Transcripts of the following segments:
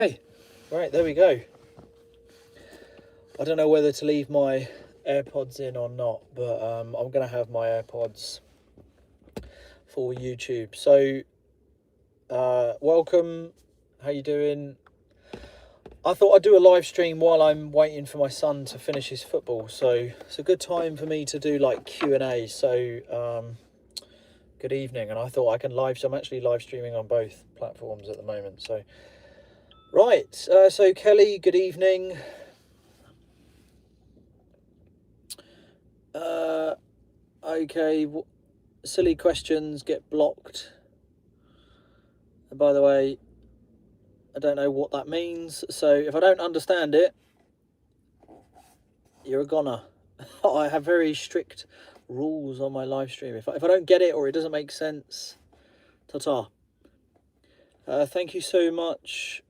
Hey, right, there we go. I don't know whether to leave my AirPods in or not, but I'm going to have my AirPods for YouTube. So, welcome. How you doing? I thought I'd do a live stream while I'm waiting for my son to finish his football. So it's a good time for me to do like Q&A. So, good evening. And I thought I can so I'm actually live streaming on both platforms at the moment. So, right. So Kelly, good evening. Okay, silly questions get blocked. And by the way, I don't know what that means, so if I don't understand it, you're a goner. I have very strict rules on my live stream. If I don't get it or it doesn't make sense, ta-ta. Thank you so much.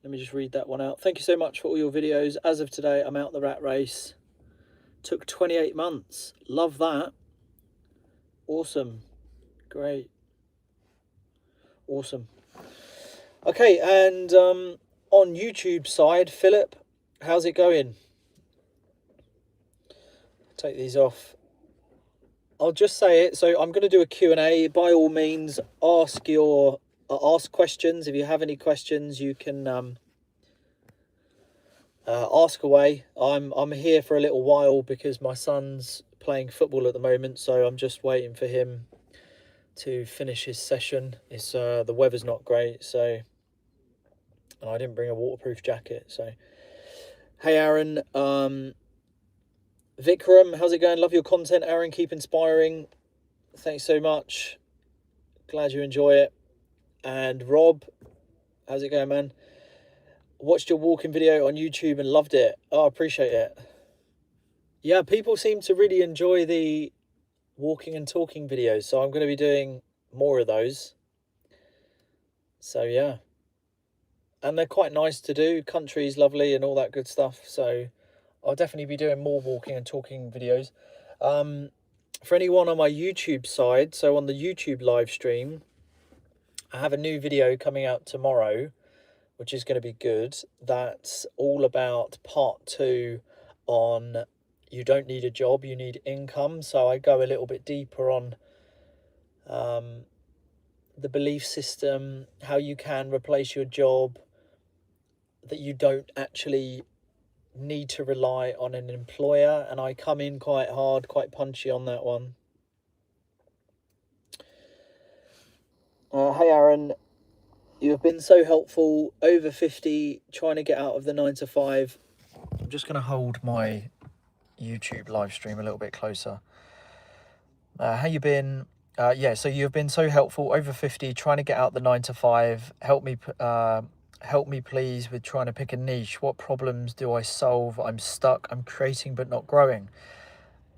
Let me just read that one out. Thank you so much for all your videos. As of today, I'm out the rat race. Took 28 months. Love that. Awesome. Great. Awesome. Okay, and on YouTube side, Philip, how's it going? Take these off. I'll just say it. So I'm going to do a Q&A. By all means, ask questions. If you have any questions, you can ask away. I'm here for a little while because my son's playing football at the moment, so I'm just waiting for him to finish his session. It's the weather's not great, so, and I didn't bring a waterproof jacket. So, hey Aaron, Vikram, how's it going? Love your content, Aaron. Keep inspiring. Thanks so much. Glad you enjoy it. And Rob, how's it going, man? Watched your walking video on YouTube and loved it. Oh, I appreciate it. Yeah, people seem to really enjoy the walking and talking videos, so I'm going to be doing more of those. So yeah, and they're quite nice to do. Country's lovely and all that good stuff, so I'll definitely be doing more walking and talking videos. For anyone on my YouTube side, so on the YouTube live stream, I have a new video coming out tomorrow, which is going to be good. That's all about part 2 on you don't need a job, you need income. So I go a little bit deeper on the belief system, how you can replace your job, that you don't actually need to rely on an employer. And I come in quite hard, quite punchy on that one. Hey Aaron, you have been so helpful. Over 50, trying to get out of the 9 to 5. I'm just going to hold my YouTube live stream a little bit closer. How you been? Yeah, so you've been so helpful. Over 50, trying to get out the 9 to 5. Help me please with trying to pick a niche. What problems do I solve? I'm stuck. I'm creating but not growing.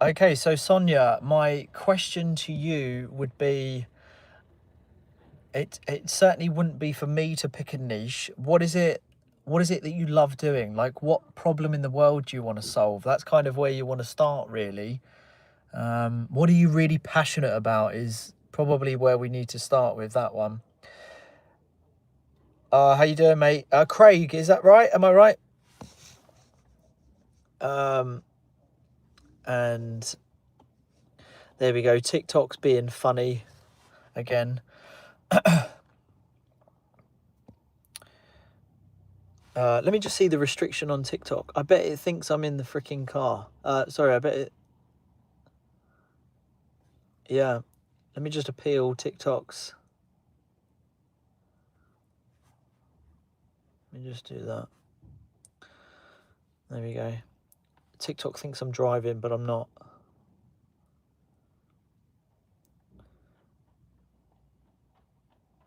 Okay, so Sonia, my question to you would be, it certainly wouldn't be for me to pick a niche. What is it that you love doing? Like, what problem in the world do you want to solve? That's kind of where you want to start, really. What are you really passionate about is probably where we need to start with that one. How you doing, mate? Craig, is that right? Am I right? And there we go. TikTok's being funny again. Let me just see the restriction on TikTok. I bet it thinks I'm in the freaking car. Sorry, I bet it... Yeah. Let me just appeal TikTok's. Let me just do that. There we go. TikTok thinks I'm driving, but I'm not.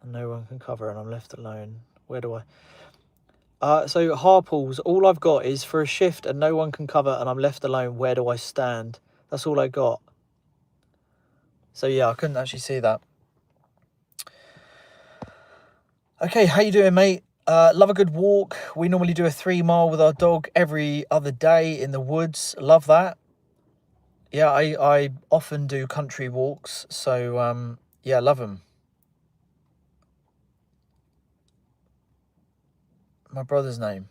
And no one can cover and I'm left alone. Where do I... So Harpools, all I've got is for a shift and no one can cover and I'm left alone. Where do I stand? That's all I got. So yeah, I couldn't actually see that. Okay, how you doing, mate? Love a good walk. We normally do a 3 mile with our dog every other day in the woods. Love that. Yeah, I often do country walks. So yeah, love them. My brother's name.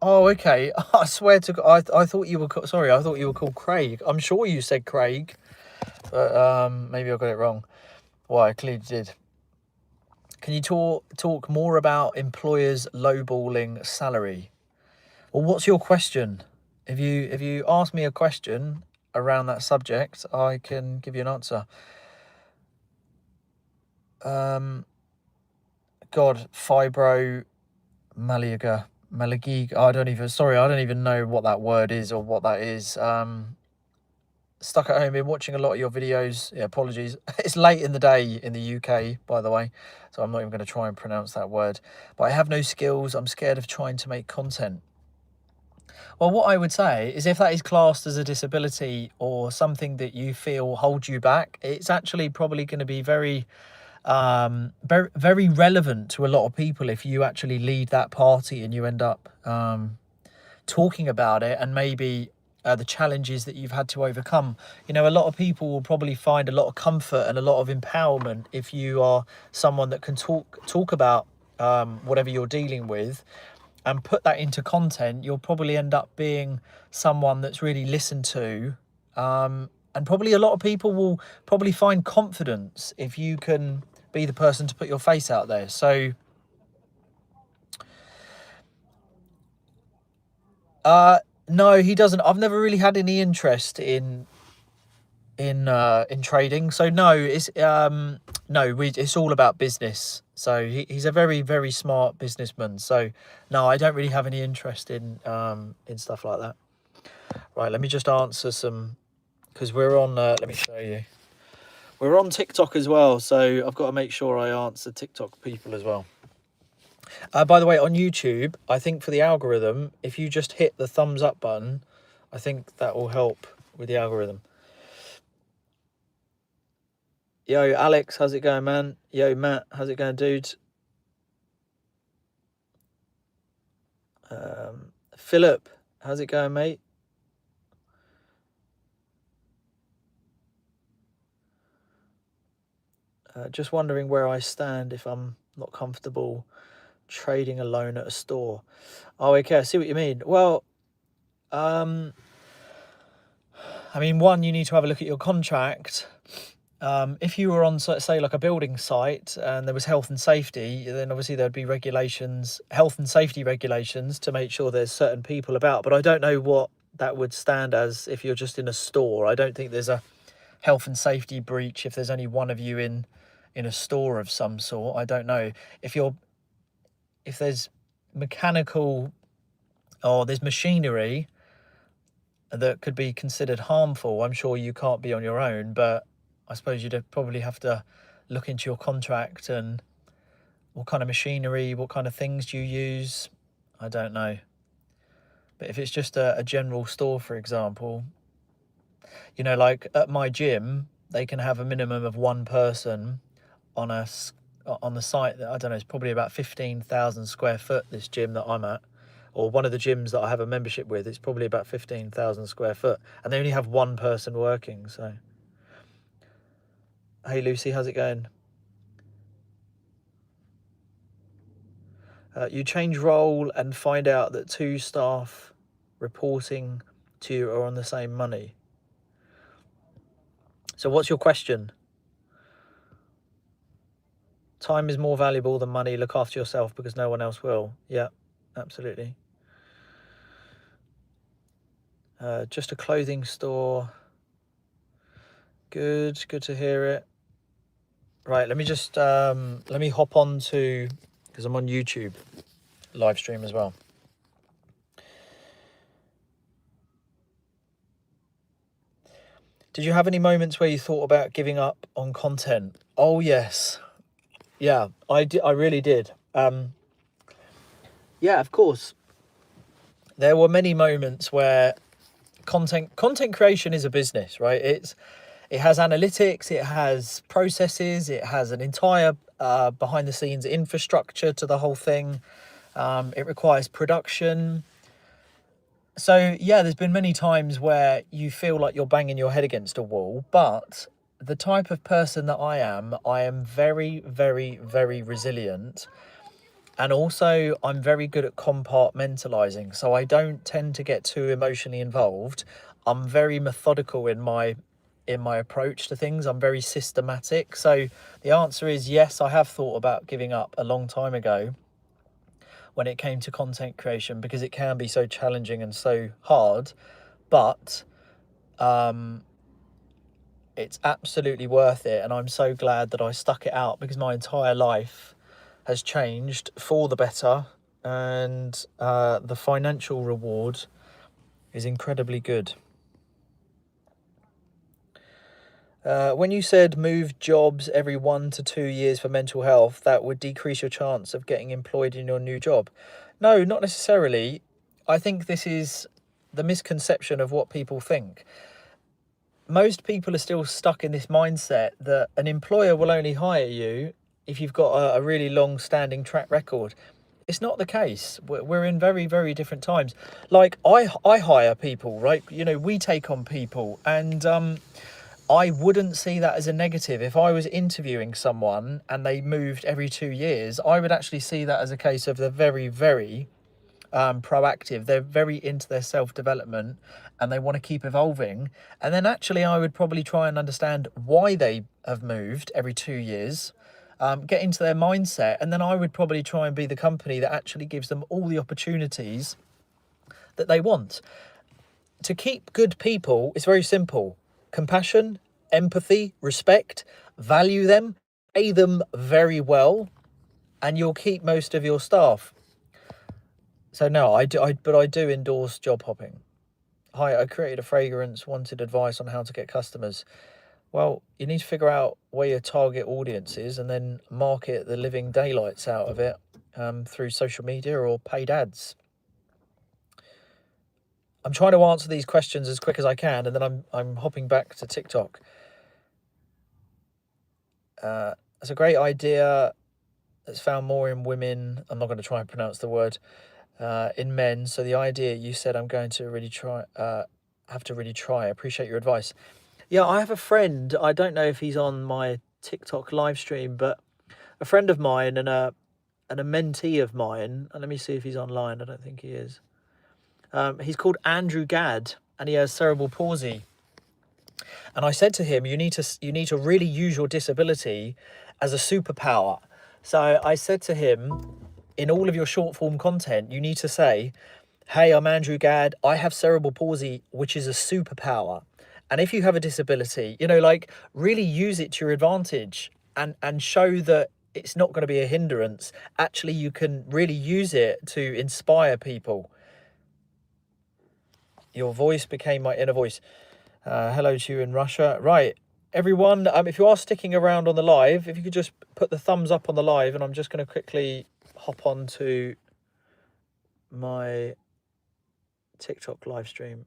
Oh, okay. I swear to God, I thought you were sorry. I thought you were called Craig. I'm sure you said Craig, but maybe I got it wrong. Well, I clearly did. Can you talk more about employers lowballing salary? Well, what's your question? If you ask me a question around that subject, I can give you an answer. God, fibromyalgia. I don't even know what that word is or what that is. Stuck at home, been watching a lot of your videos. Yeah, apologies. It's late in the day in the UK, by the way, so I'm not even going to try and pronounce that word. But I have no skills. I'm scared of trying to make content. Well, what I would say is if that is classed as a disability or something that you feel holds you back, it's actually probably going to be very very relevant to a lot of people if you actually lead that party and you end up talking about it and maybe the challenges that you've had to overcome. You know, a lot of people will probably find a lot of comfort and a lot of empowerment if you are someone that can talk about whatever you're dealing with and put that into content. You'll probably end up being someone that's really listened to, and probably a lot of people will probably find confidence if you can be the person to put your face out there. So no, he doesn't. I've never really had any interest in trading. So no, it's it's all about business. So he's a very, very smart businessman. So no, I don't really have any interest in stuff like that. Right, let me just answer some, because we're on. Let me show you. We're on TikTok as well, so I've got to make sure I answer TikTok people as well. By the way, on YouTube, I think for the algorithm, if you just hit the thumbs up button, I think that will help with the algorithm. Yo, Alex, how's it going, man? Yo, Matt, how's it going, dude? Philip, how's it going, mate? Just wondering where I stand if I'm not comfortable trading alone at a store. Oh, okay, I see what you mean. Well, I mean, one, you need to have a look at your contract. If you were on, say, like a building site and there was health and safety, then obviously there'd be health and safety regulations to make sure there's certain people about. But I don't know what that would stand as if you're just in a store. I don't think there's a health and safety breach if there's only one of you in a store of some sort. I don't know if there's mechanical or there's machinery that could be considered harmful. I'm sure you can't be on your own, but I suppose you'd probably have to look into your contract and what kind of machinery, what kind of things do you use. I don't know. But if it's just a general store, for example, you know, like at my gym, they can have a minimum of one person on the site. That I don't know, it's probably about 15,000 square foot, this gym that I'm at, or one of the gyms that I have a membership with. It's probably about 15,000 square foot, and they only have one person working. So hey Lucy, how's it going? You change role and find out that two staff reporting to you are on the same money. So what's your question? Time is more valuable than money. Look after yourself because no one else will. Yeah, absolutely. Just a clothing store. Good to hear it. Right, let me just let me hop on to, because I'm on YouTube live stream as well. Did you have any moments where you thought about giving up on content? Oh yes, yeah, I really did. Yeah, of course. There were many moments where content creation is a business, right? It has analytics, it has processes, it has an entire behind the scenes infrastructure to the whole thing. It requires production. So yeah, there's been many times where you feel like you're banging your head against a wall, but the type of person that I am very, very, very resilient. And also, I'm very good at compartmentalizing, so I don't tend to get too emotionally involved. I'm very methodical in my approach to things. I'm very systematic. So the answer is yes, I have thought about giving up a long time ago when it came to content creation, because it can be so challenging and so hard. But it's absolutely worth it, and I'm so glad that I stuck it out, because my entire life has changed for the better, and the financial reward is incredibly good. When you said move jobs every 1 to 2 years for mental health, that would decrease your chance of getting employed in your new job. No, not necessarily. I think this is the misconception of what people think. Most people are still stuck in this mindset that an employer will only hire you if you've got a really long-standing track record. It's not the case. We're in very, very different times. Like, I hire people, right? You know, we take on people, and I wouldn't see that as a negative. If I was interviewing someone and they moved every 2 years, I would actually see that as a case of they're very, very proactive. They're very into their self-development, and they want to keep evolving. And then actually I would probably try and understand why they have moved every 2 years, get into their mindset, and then I would probably try and be the company that actually gives them all the opportunities that they want. To keep good people, it's very simple: compassion, empathy, respect, value them, pay them very well, and you'll keep most of your staff. So no, but I do endorse job hopping. Hi, I created a fragrance, wanted advice on how to get customers. Well, you need to figure out where your target audience is and then market the living daylights out of it through social media or paid ads. I'm trying to answer these questions as quick as I can, and then I'm hopping back to TikTok. It's a great idea. It's found more in women. I'm not going to try and pronounce the word. In men. So the idea you said, I'm going to really try, have to really try. I appreciate your advice. Yeah, I have a friend. I don't know if he's on my TikTok live stream, but a friend of mine and a mentee of mine. And let me see if he's online. I don't think he is. He's called Andrew Gadd, and he has cerebral palsy. And I said to him, you need to really use your disability as a superpower. So I said to him, in all of your short form content, you need to say, hey, I'm Andrew Gadd. I have cerebral palsy, which is a superpower. And if you have a disability, you know, like, really use it to your advantage, and show that it's not going to be a hindrance. Actually, you can really use it to inspire people. Your voice became my inner voice. Hello to you in Russia. Right, everyone, if you are sticking around on the live, if you could just put the thumbs up on the live, and I'm just going to quickly hop on to my TikTok live stream.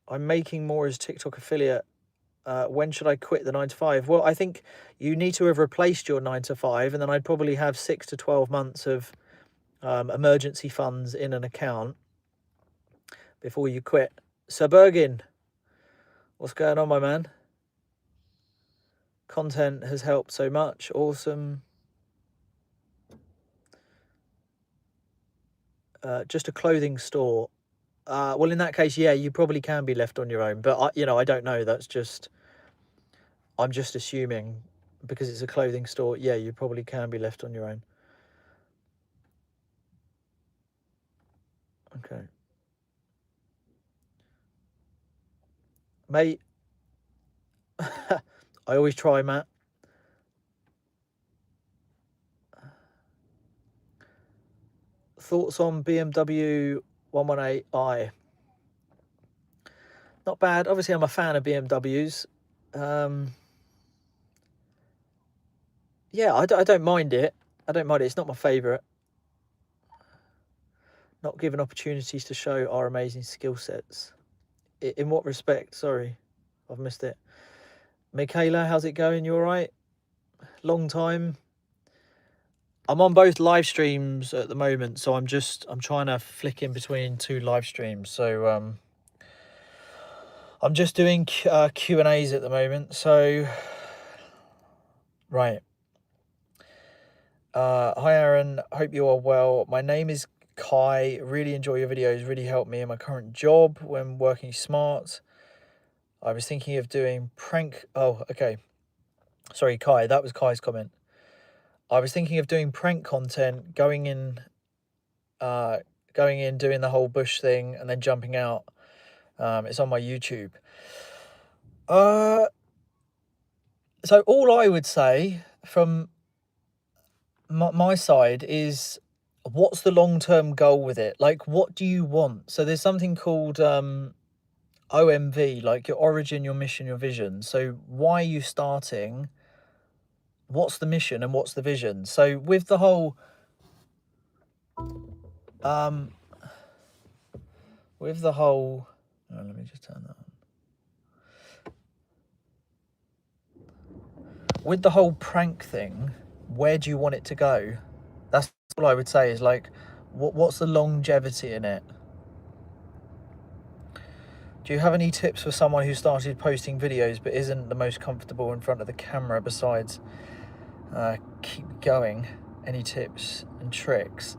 I'm making more as TikTok affiliate. When should I quit the 9 to 5? Well, I think you need to have replaced your 9 to 5, and then I'd probably have 6 to 12 months of emergency funds in an account before you quit. Sir Bergin, what's going on, my man? Content has helped so much. Awesome. Just a clothing store. Well, in that case, yeah, you probably can be left on your own. But, I don't know. I'm just assuming, because it's a clothing store. Yeah, you probably can be left on your own. Okay. Mate, I always try, Matt. Thoughts on BMW 118i? Not bad. Obviously, I'm a fan of BMWs. Yeah, I don't mind it. I don't mind it. It's not my favourite. Not given opportunities to show our amazing skill sets. In what respect? Sorry, I've missed it. Michaela, how's it going? You all right? Long time. I'm on both live streams at the moment, so I'm trying to flick in between 2 live streams. So I'm just doing Q&As at the moment. So right. Hi Aaron, hope you are well. My name is Kai. Really enjoy your videos. Really help me in my current job when working smart. I was thinking of doing prank. Oh, okay. Sorry, Kai. That was Kai's comment. I was thinking of doing prank content, going in, doing the whole bush thing, and then jumping out. It's on my YouTube. So all I would say from my side is, what's the long-term goal with it? Like, what do you want? So there's something called OMV, like your origin, your mission, your vision. So why are you starting? What's the mission and what's the vision? So with the whole oh, let me just turn that on. With the whole prank thing, where do you want it to go? That's all I would say, is like, what's the longevity in it? Do you have any tips for someone who started posting videos but isn't the most comfortable in front of the camera, besides keep going? Any tips and tricks?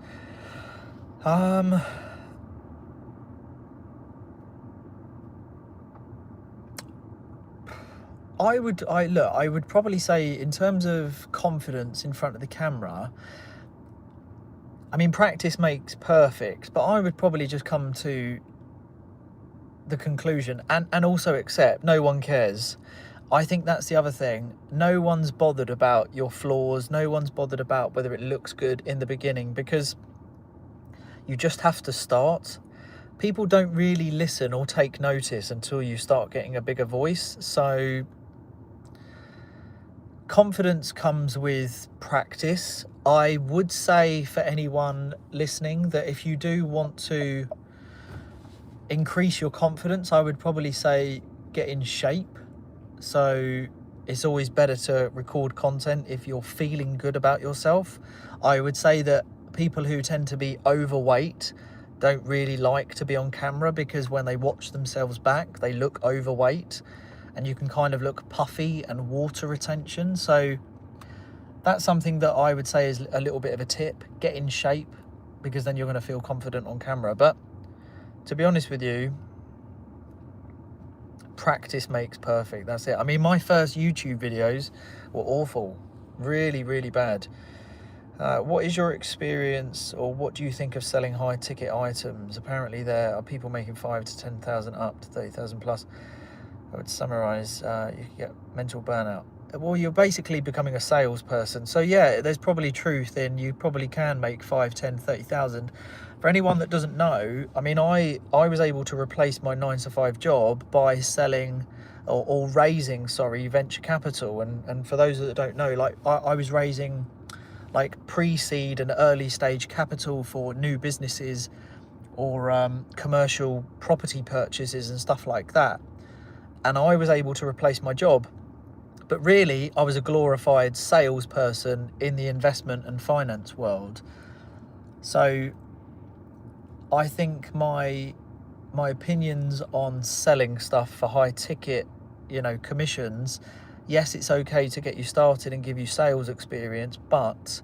I would probably say, in terms of confidence in front of the camera, I mean, practice makes perfect, but I would probably just come to the conclusion and also accept no one cares. I think that's the other thing. No one's bothered about your flaws. No one's bothered about whether it looks good in the beginning, because you just have to start. People don't really listen or take notice until you start getting a bigger voice. So confidence comes with practice. I would say for anyone listening that if you do want to increase your confidence, I would probably say get in shape. So it's always better to record content if you're feeling good about yourself. I would say that people who tend to be overweight don't really like to be on camera, because when they watch themselves back, they look overweight and you can kind of look puffy and water retention. So that's something that I would say is a little bit of a tip. Get in shape, because then you're going to feel confident on camera. But to be honest with you, practice makes perfect. That's it. I mean, my first YouTube videos were awful, really, really bad. What is your experience, or what do you think of selling high ticket items? Apparently there are people making 5 to 10,000 up to 30,000 plus. I would summarize, you can get mental burnout. Well, you're basically becoming a salesperson. So yeah, there's probably truth in, you probably can make 5, 10, 30,000. For anyone that doesn't know, I mean, I was able to replace my 9-to-5 job by selling or raising, venture capital. And for those that don't know, like I was raising like pre-seed and early stage capital for new businesses or commercial property purchases and stuff like that. And I was able to replace my job. But really, I was a glorified salesperson in the investment and finance world. So I think my opinions on selling stuff for high ticket, commissions, yes, it's okay to get you started and give you sales experience, but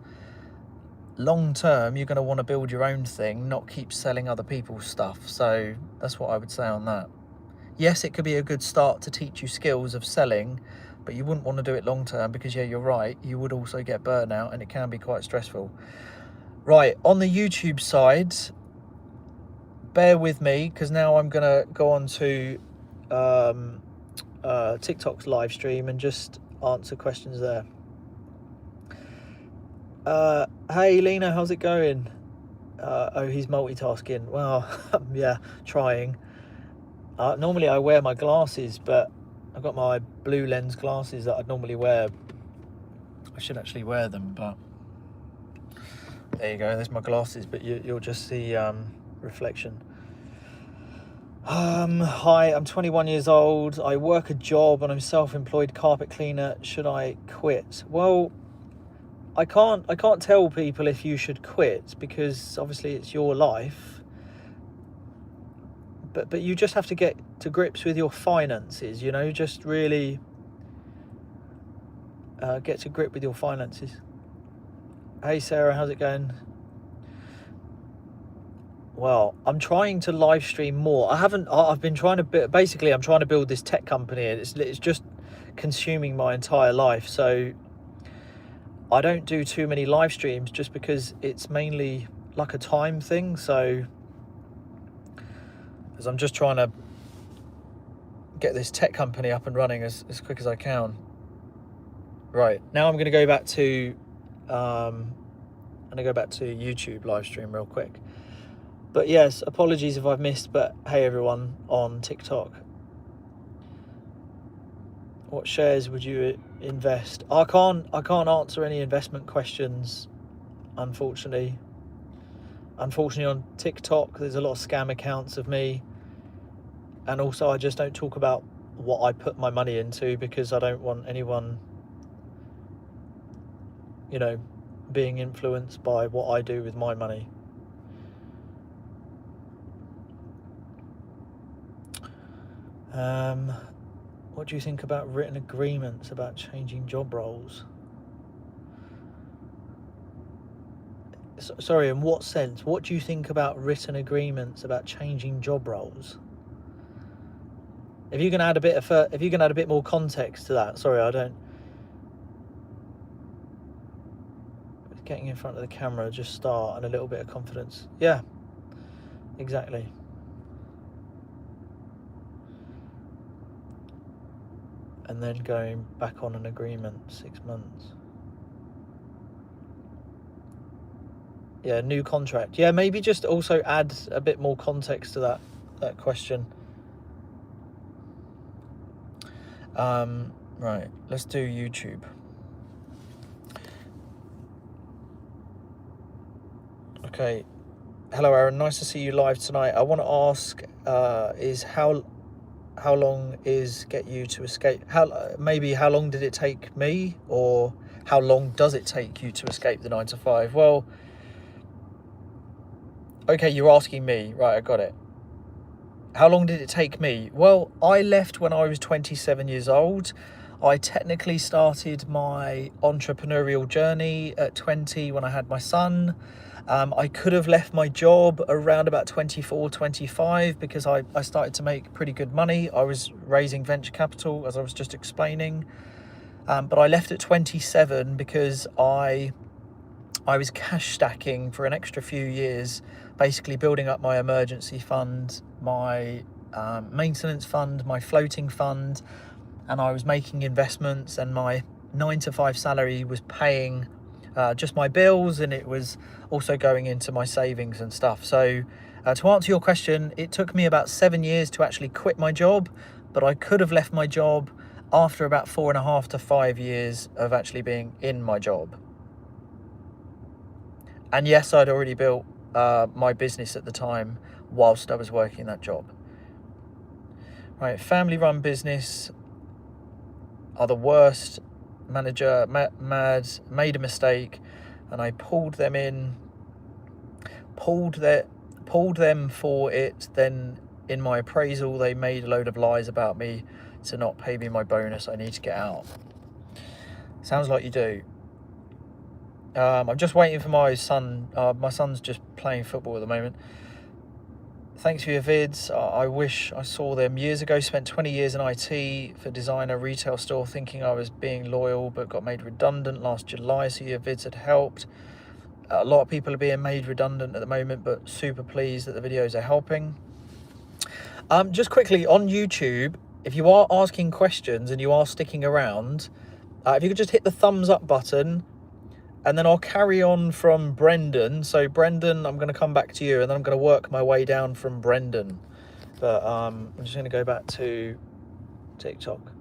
long term, you're going to want to build your own thing, not keep selling other people's stuff. So that's what I would say on that. Yes, it could be a good start to teach you skills of selling, but you wouldn't want to do it long term, because yeah, you're right, you would also get burnout and it can be quite stressful. Right, on the YouTube side, bear with me, because now I'm gonna go on to TikTok's live stream and just answer questions there. Hey Lena, how's it going? Oh, he's multitasking. Well, yeah, trying. Normally I wear my glasses, but I've got my blue lens glasses that I'd normally wear. I should actually wear them, but there you go, there's my glasses, but you'll just see reflection. Hi, I'm 21 years old. I work a job and I'm self-employed carpet cleaner. Should I quit? Well, I can't tell people if you should quit, because obviously it's your life. But you just have to get to grips with your finances, just really get to grip with your finances. Hey Sarah, how's it going? Well, I'm trying to live stream more. I've been trying to, basically I'm trying to build this tech company, and it's just consuming my entire life. So I don't do too many live streams just because it's mainly like a time thing. So as I'm just trying to get this tech company up and running as quick as I can. Right, now I'm going to go back to YouTube live stream real quick. But yes, apologies if I've missed, but hey everyone on TikTok. What shares would you invest? I can't answer any investment questions, unfortunately. Unfortunately on TikTok there's a lot of scam accounts of me, and also I just don't talk about what I put my money into because I don't want anyone, you know, being influenced by what I do with my money. What do you think about written agreements about changing job roles? Sorry, in what sense? What do you think about written agreements about changing job roles? If you can add a bit more context to that. Sorry, I don't. Getting in front of the camera, just start, and a little bit of confidence. Yeah, exactly. And then going back on an agreement, 6 months. Yeah, new contract. Yeah, maybe just also add a bit more context to that question. Right, let's do YouTube. Okay. Hello, Aaron. Nice to see you live tonight. I want to ask, is how long is get you to escape? How long did it take me, or how long does it take you to escape the 9 to 5? Well, okay, you're asking me, right? I got it. How long did it take me? Well, I left when I was 27 years old. I technically started my entrepreneurial journey at 20 when I had my son. I could have left my job around about 24, 25 because I started to make pretty good money. I was raising venture capital, as I was just explaining. But I left at 27 because I was cash stacking for an extra few years, basically building up my emergency fund, my maintenance fund, my floating fund, and I was making investments, and my 9 to 5 salary was paying just my bills, and it was also going into my savings and stuff. So to answer your question, it took me about 7 years to actually quit my job, but I could have left my job after about 4.5 to 5 years of actually being in my job. And yes, I'd already built my business at the time whilst I was working that job. Right, family-run business are the worst. Manager made a mistake, and I pulled them for it. Then in my appraisal, they made a load of lies about me to not pay me my bonus. I need to get out. Sounds like you do. I'm just waiting for my son. My son's just playing football at the moment. Thanks for your vids. I wish I saw them years ago. Spent 20 years in IT for designer retail store, thinking I was being loyal, but got made redundant last July. So your vids had helped. A lot of people are being made redundant at the moment, but super pleased that the videos are helping. Just quickly on YouTube, if you are asking questions and you are sticking around, if you could just hit the thumbs up button. And then I'll carry on from Brendan. So Brendan, I'm going to come back to you, and then I'm going to work my way down from Brendan. But I'm just going to go back to TikTok.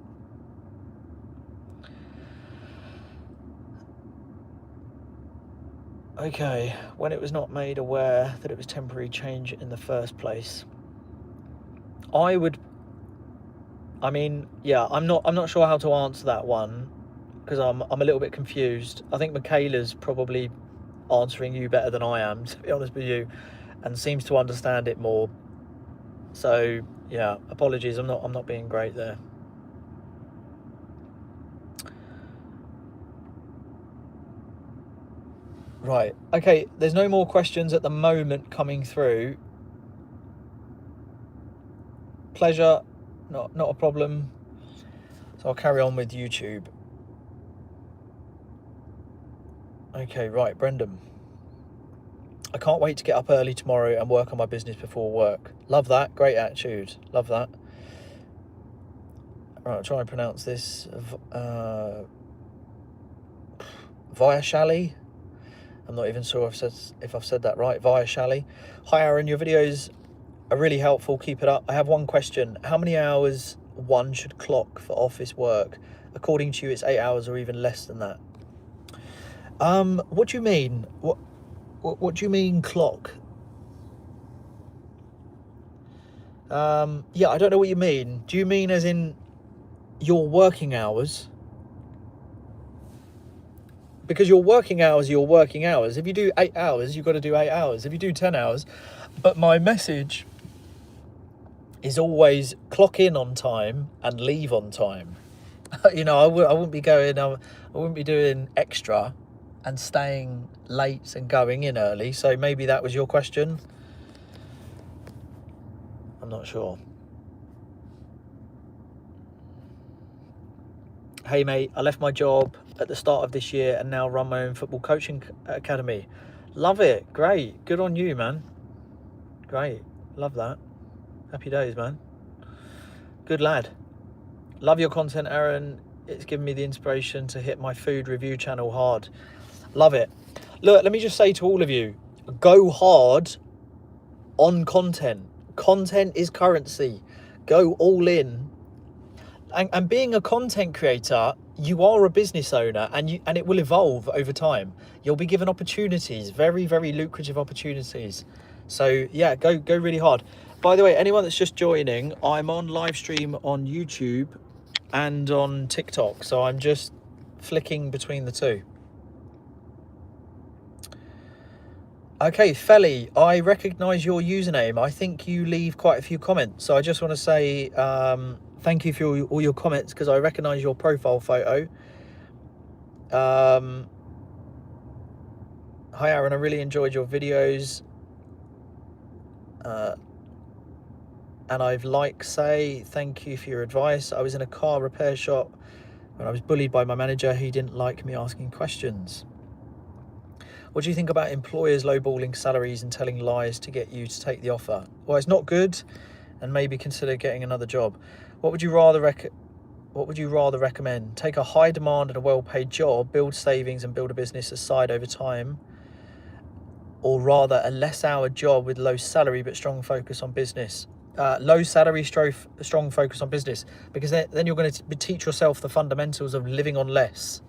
Okay, when it was not made aware that it was temporary change in the first place. I'm not sure how to answer that one, because I'm a little bit confused. I think Michaela's probably answering you better than I am, to be honest with you, and seems to understand it more. So yeah, apologies, I'm not being great there. Right. Okay, there's no more questions at the moment coming through. Pleasure, not a problem. So I'll carry on with YouTube. Okay, right, Brendan. I can't wait to get up early tomorrow and work on my business before work. Love that. Great attitude. Love that. Right, I'll try and pronounce this. Viashali. I'm not even sure if I've said that right. Viashali. Hi, Aaron. Your videos are really helpful. Keep it up. I have one question. How many hours one should clock for office work? According to you, it's 8 hours or even less than that. What do you mean? What do you mean clock? Yeah, I don't know what you mean. Do you mean as in your working hours? Because your working hours are your working hours. If you do 8 hours, you've got to do 8 hours. If you do 10 hours, but my message is always clock in on time and leave on time. You know, I wouldn't be going. I wouldn't be doing extra and staying late and going in early. So maybe that was your question. I'm not sure. Hey mate, I left my job at the start of this year and now run my own football coaching academy. Love it. Great. Good on you, man. Great. Love that. Happy days, man. Good lad. Love your content, Aaron. It's given me the inspiration to hit my food review channel hard. Love it. Look, let me just say to all of you, go hard on content. Content is currency. Go all in. And being a content creator, you are a business owner, and it will evolve over time. You'll be given opportunities, very, very lucrative opportunities. So yeah, go really hard. By the way, anyone that's just joining, I'm on live stream on YouTube and on TikTok. So I'm just flicking between the two. Okay, Felly, I recognise your username. I think you leave quite a few comments. So I just want to say thank you for all your comments, because I recognise your profile photo. Hi, Aaron. I really enjoyed your videos. And I've say thank you for your advice. I was in a car repair shop when I was bullied by my manager. He didn't like me asking questions. What do you think about employers lowballing salaries and telling lies to get you to take the offer? Well, it's not good, and maybe consider getting another job. What would you rather recommend? Take a high demand and a well-paid job, build savings and build a business aside over time, or rather a less hour job with low salary but strong focus on business? Low salary, strong focus on business, because then you're going to teach yourself the fundamentals of living on less.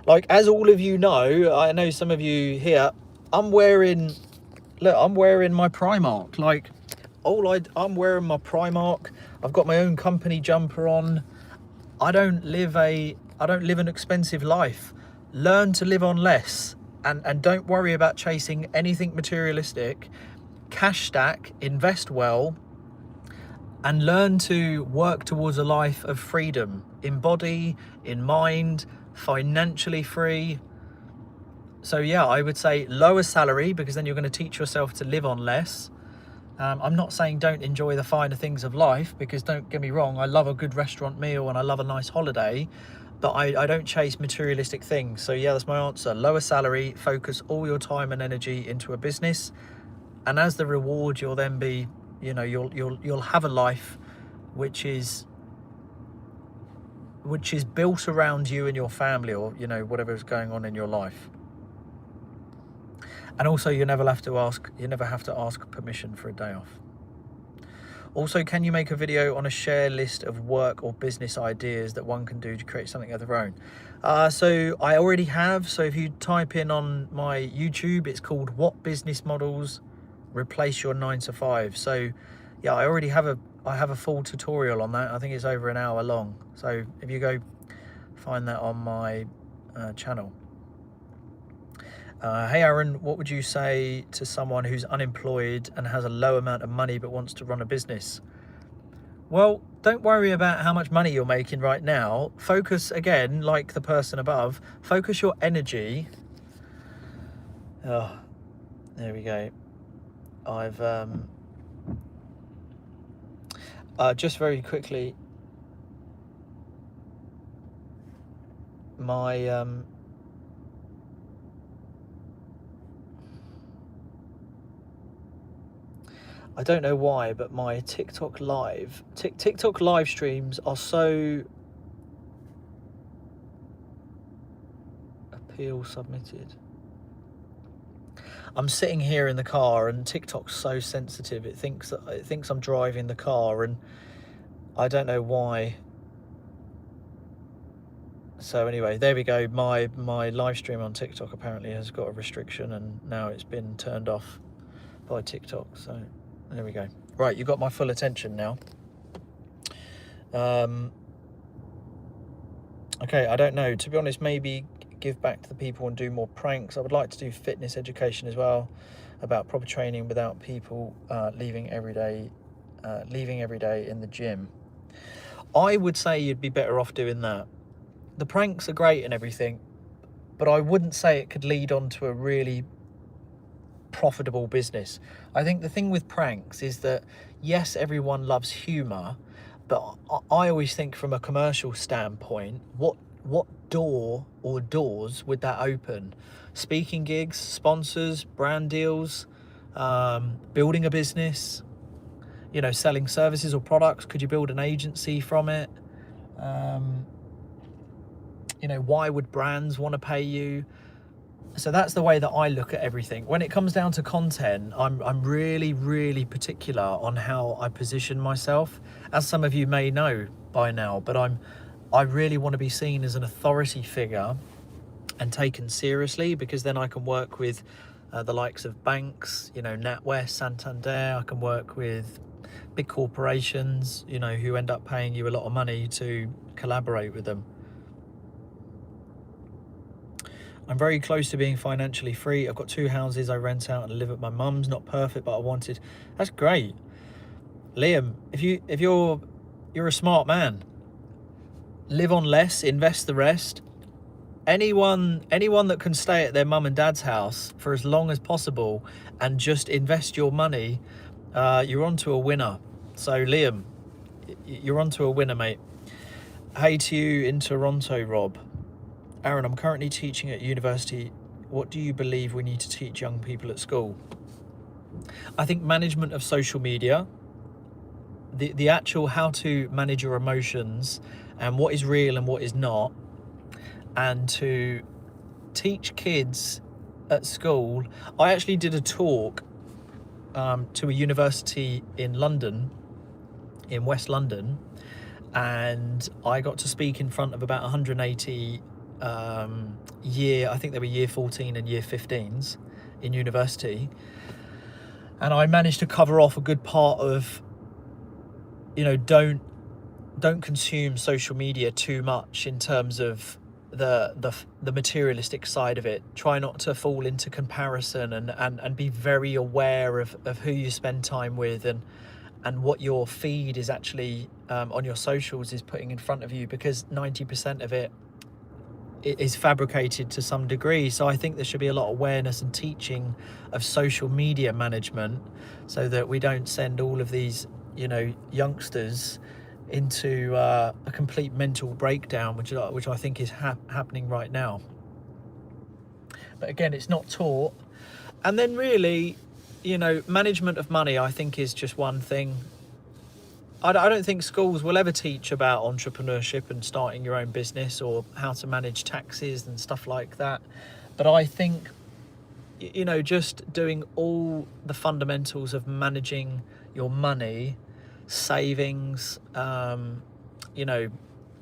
Like, as all of you know, I know some of you here, I'm wearing my Primark. Like, I'm wearing my Primark. I've got my own company jumper on. I don't live an expensive life. Learn to live on less, and don't worry about chasing anything materialistic. Cash stack, invest well, and learn to work towards a life of freedom in body, in mind, financially free. So yeah, I would say lower salary, because then you're going to teach yourself to live on less. I'm not saying don't enjoy the finer things of life, because don't get me wrong, I love a good restaurant meal and I love a nice holiday, but I don't chase materialistic things. So yeah, that's my answer. Lower salary, focus all your time and energy into a business, and as the reward, you'll then be, you know, you'll have a life which is built around you and your family, or, you know, whatever is going on in your life. And also, you never have to ask permission for a day off. Also, can you make a video on a share list of work or business ideas that one can do to create something of their own? So I already have. So if you type in on my YouTube, it's called What Business Models Replace Your 9 to 5. So yeah, I already have a full tutorial on that. I think it's over an hour long. So if you go find that on my channel. Hey Aaron, what would you say to someone who's unemployed and has a low amount of money but wants to run a business? Well, don't worry about how much money you're making right now. Focus, again, like the person above, focus your energy Oh, there we go. I've just very quickly, my I don't know why, but my TikTok live streams are so appeal submitted. I'm sitting here in the car and TikTok's so sensitive. It thinks I'm driving the car, and I don't know why. So anyway, there we go. My live stream on TikTok apparently has got a restriction, and now it's been turned off by TikTok. So there we go. Right, you got my full attention now. Okay, I don't know. To be honest, maybe give back to the people and do more pranks. I would like to do fitness education as well, about proper training without people leaving every day in the gym. I would say you'd be better off doing that. The pranks are great and everything, but I wouldn't say it could lead on to a really profitable business. I think the thing with pranks is that, yes, everyone loves humor, but I always think from a commercial standpoint, what door or doors would that open? Speaking gigs, sponsors, brand deals, building a business, you know, selling services or products. Could you build an agency from it? You know, why would brands want to pay you? So that's the way that I look at everything. When it comes down to content, I'm really, really particular on how I position myself, as some of you may know by now, but I really want to be seen as an authority figure and taken seriously, because then I can work with the likes of banks, you know, NatWest, Santander. I can work with big corporations, you know, who end up paying you a lot of money to collaborate with them. I'm very close to being financially free. I've got 2 houses I rent out and live at my mum's. Not perfect, but I wanted. That's great, Liam. If you're a smart man, live on less, invest the rest. Anyone that can stay at their mum and dad's house for as long as possible and just invest your money, you're onto a winner. So Liam, you're onto a winner, mate. Hey to you in Toronto, Rob. Aaron, I'm currently teaching at university. What do you believe we need to teach young people at school? I think management of social media, the actual how to manage your emotions and what is real and what is not, and to teach kids at school. I actually did a talk to a university in London, in West London, and I got to speak in front of about 180 I think they were year 14 and year 15s in university, and I managed to cover off a good part of, you know, don't consume social media too much in terms of the materialistic side of it. Try not to fall into comparison, and be very aware of who you spend time with, and what your feed is actually on your socials is putting in front of you, because 90% of it is fabricated to some degree. So I think there should be a lot of awareness and teaching of social media management, so that we don't send all of these, you know, youngsters into a complete mental breakdown, which I think is happening right now. But again, it's not taught. And then really, you know, management of money, I think, is just one thing. I don't think schools will ever teach about entrepreneurship and starting your own business, or how to manage taxes and stuff like that. But I think, you know, just doing all the fundamentals of managing your money, savings, you know,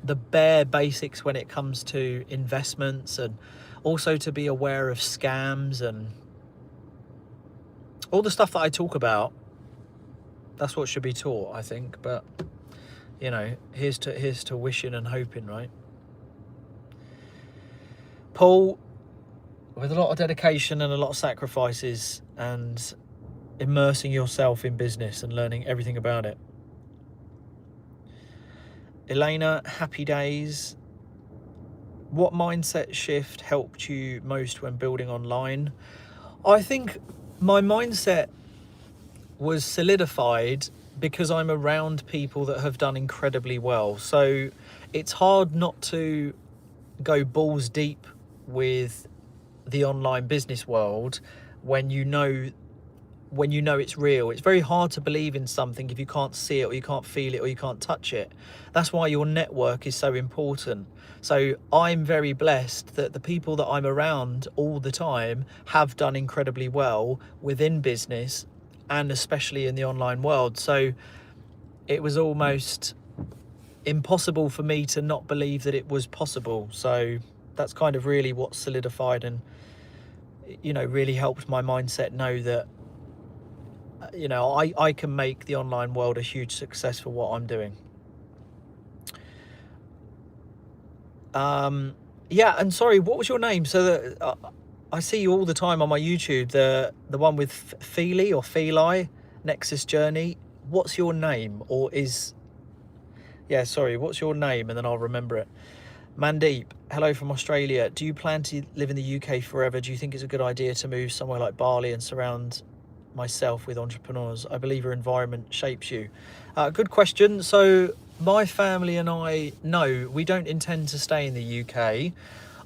the bare basics when it comes to investments, and also to be aware of scams and all the stuff that I talk about. That's what should be taught, I think. But, you know, here's to wishing and hoping, right? Paul, with a lot of dedication and a lot of sacrifices, and immersing yourself in business and learning everything about it. Elena, happy days. What mindset shift helped you most when building online? I think my mindset was solidified because I'm around people that have done incredibly well. So it's hard not to go balls deep with the online business world when you know it's real. It's very hard to believe in something if you can't see it, or you can't feel it, or you can't touch it. That's why your network is so important. So I'm very blessed that the people that I'm around all the time have done incredibly well within business, and especially in the online world. So it was almost impossible for me to not believe that it was possible. So that's kind of really what solidified and, really helped my mindset know that, I can make the online world a huge success for what I'm doing. Yeah, and sorry, what was your name? So that I see you all the time on my YouTube, the one with Feely or Feeli, Nexus Journey. What's your name? Or what's your name? And then I'll remember it. Mandeep, hello from Australia. Do you plan to live in the UK forever? Do you think it's a good idea to move somewhere like Bali and surround myself with entrepreneurs? I believe your environment shapes you. Good question. So my family and I, no, we don't intend to stay in the UK.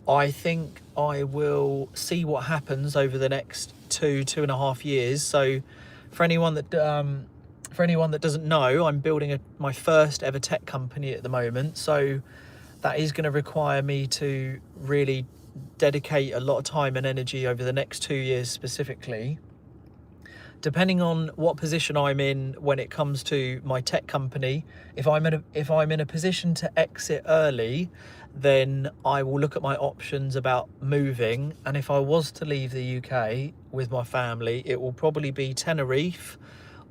I think I will see what happens over the next 2.5 years. So for anyone that doesn't know, I'm building my first ever tech company at the moment. So that is going to require me to really dedicate a lot of time and energy over the next 2 years specifically. Depending on what position I'm in when it comes to my tech company, if I'm in a position to exit early, then I will look at my options about moving. And if I was to leave the UK with my family, it will probably be Tenerife,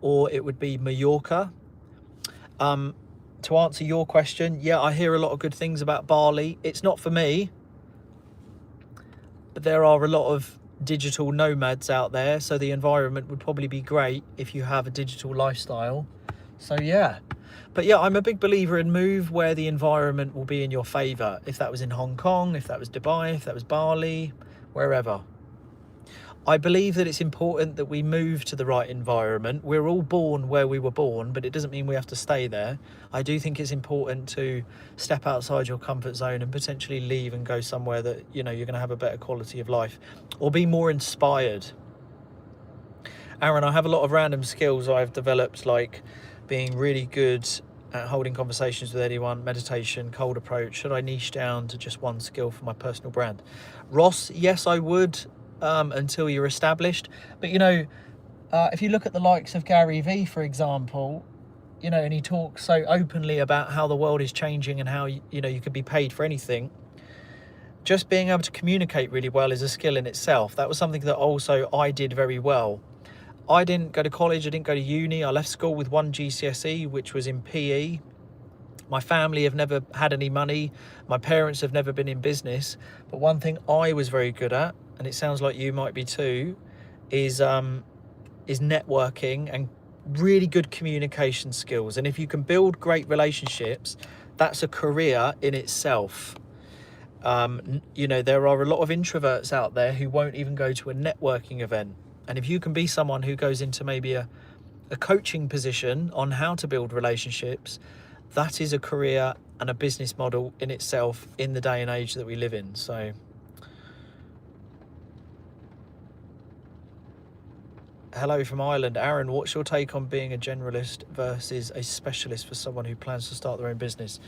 or it would be Mallorca. To answer your question, yeah, I hear a lot of good things about Bali. It's not for me, but there are a lot of digital nomads out there, so the environment would probably be great if you have a digital lifestyle. So yeah, but yeah, I'm a big believer in move where the environment will be in your favor. If that was in Hong Kong, if that was Dubai, if that was Bali, wherever. I believe that it's important that we move to the right environment. We're all born where we were born, but it doesn't mean we have to stay there. I do think it's important to step outside your comfort zone and potentially leave and go somewhere that, you're going to have a better quality of life or be more inspired. Aaron, I have a lot of random skills I've developed, like being really good at holding conversations with anyone, meditation, cold approach. Should I niche down to just one skill for my personal brand? Ross, yes, I would. Until you're established. But if you look at the likes of Gary Vee, for example, and he talks so openly about how the world is changing and how you could be paid for anything. Just being able to communicate really well is a skill in itself. That was something that also I did very well. I didn't go to college, I didn't go to uni. I left school with 1 GCSE, which was in PE. My family have never had any money. My parents have never been in business. But one thing I was very good at, and it sounds like you might be too, is networking and really good communication skills. And if you can build great relationships, that's a career in itself. There are a lot of introverts out there who won't even go to a networking event. And if you can be someone who goes into maybe a coaching position on how to build relationships, that is a career and a business model in itself in the day and age that we live in. So hello from Ireland. Aaron, what's your take on being a generalist versus a specialist for someone who plans to start their own business?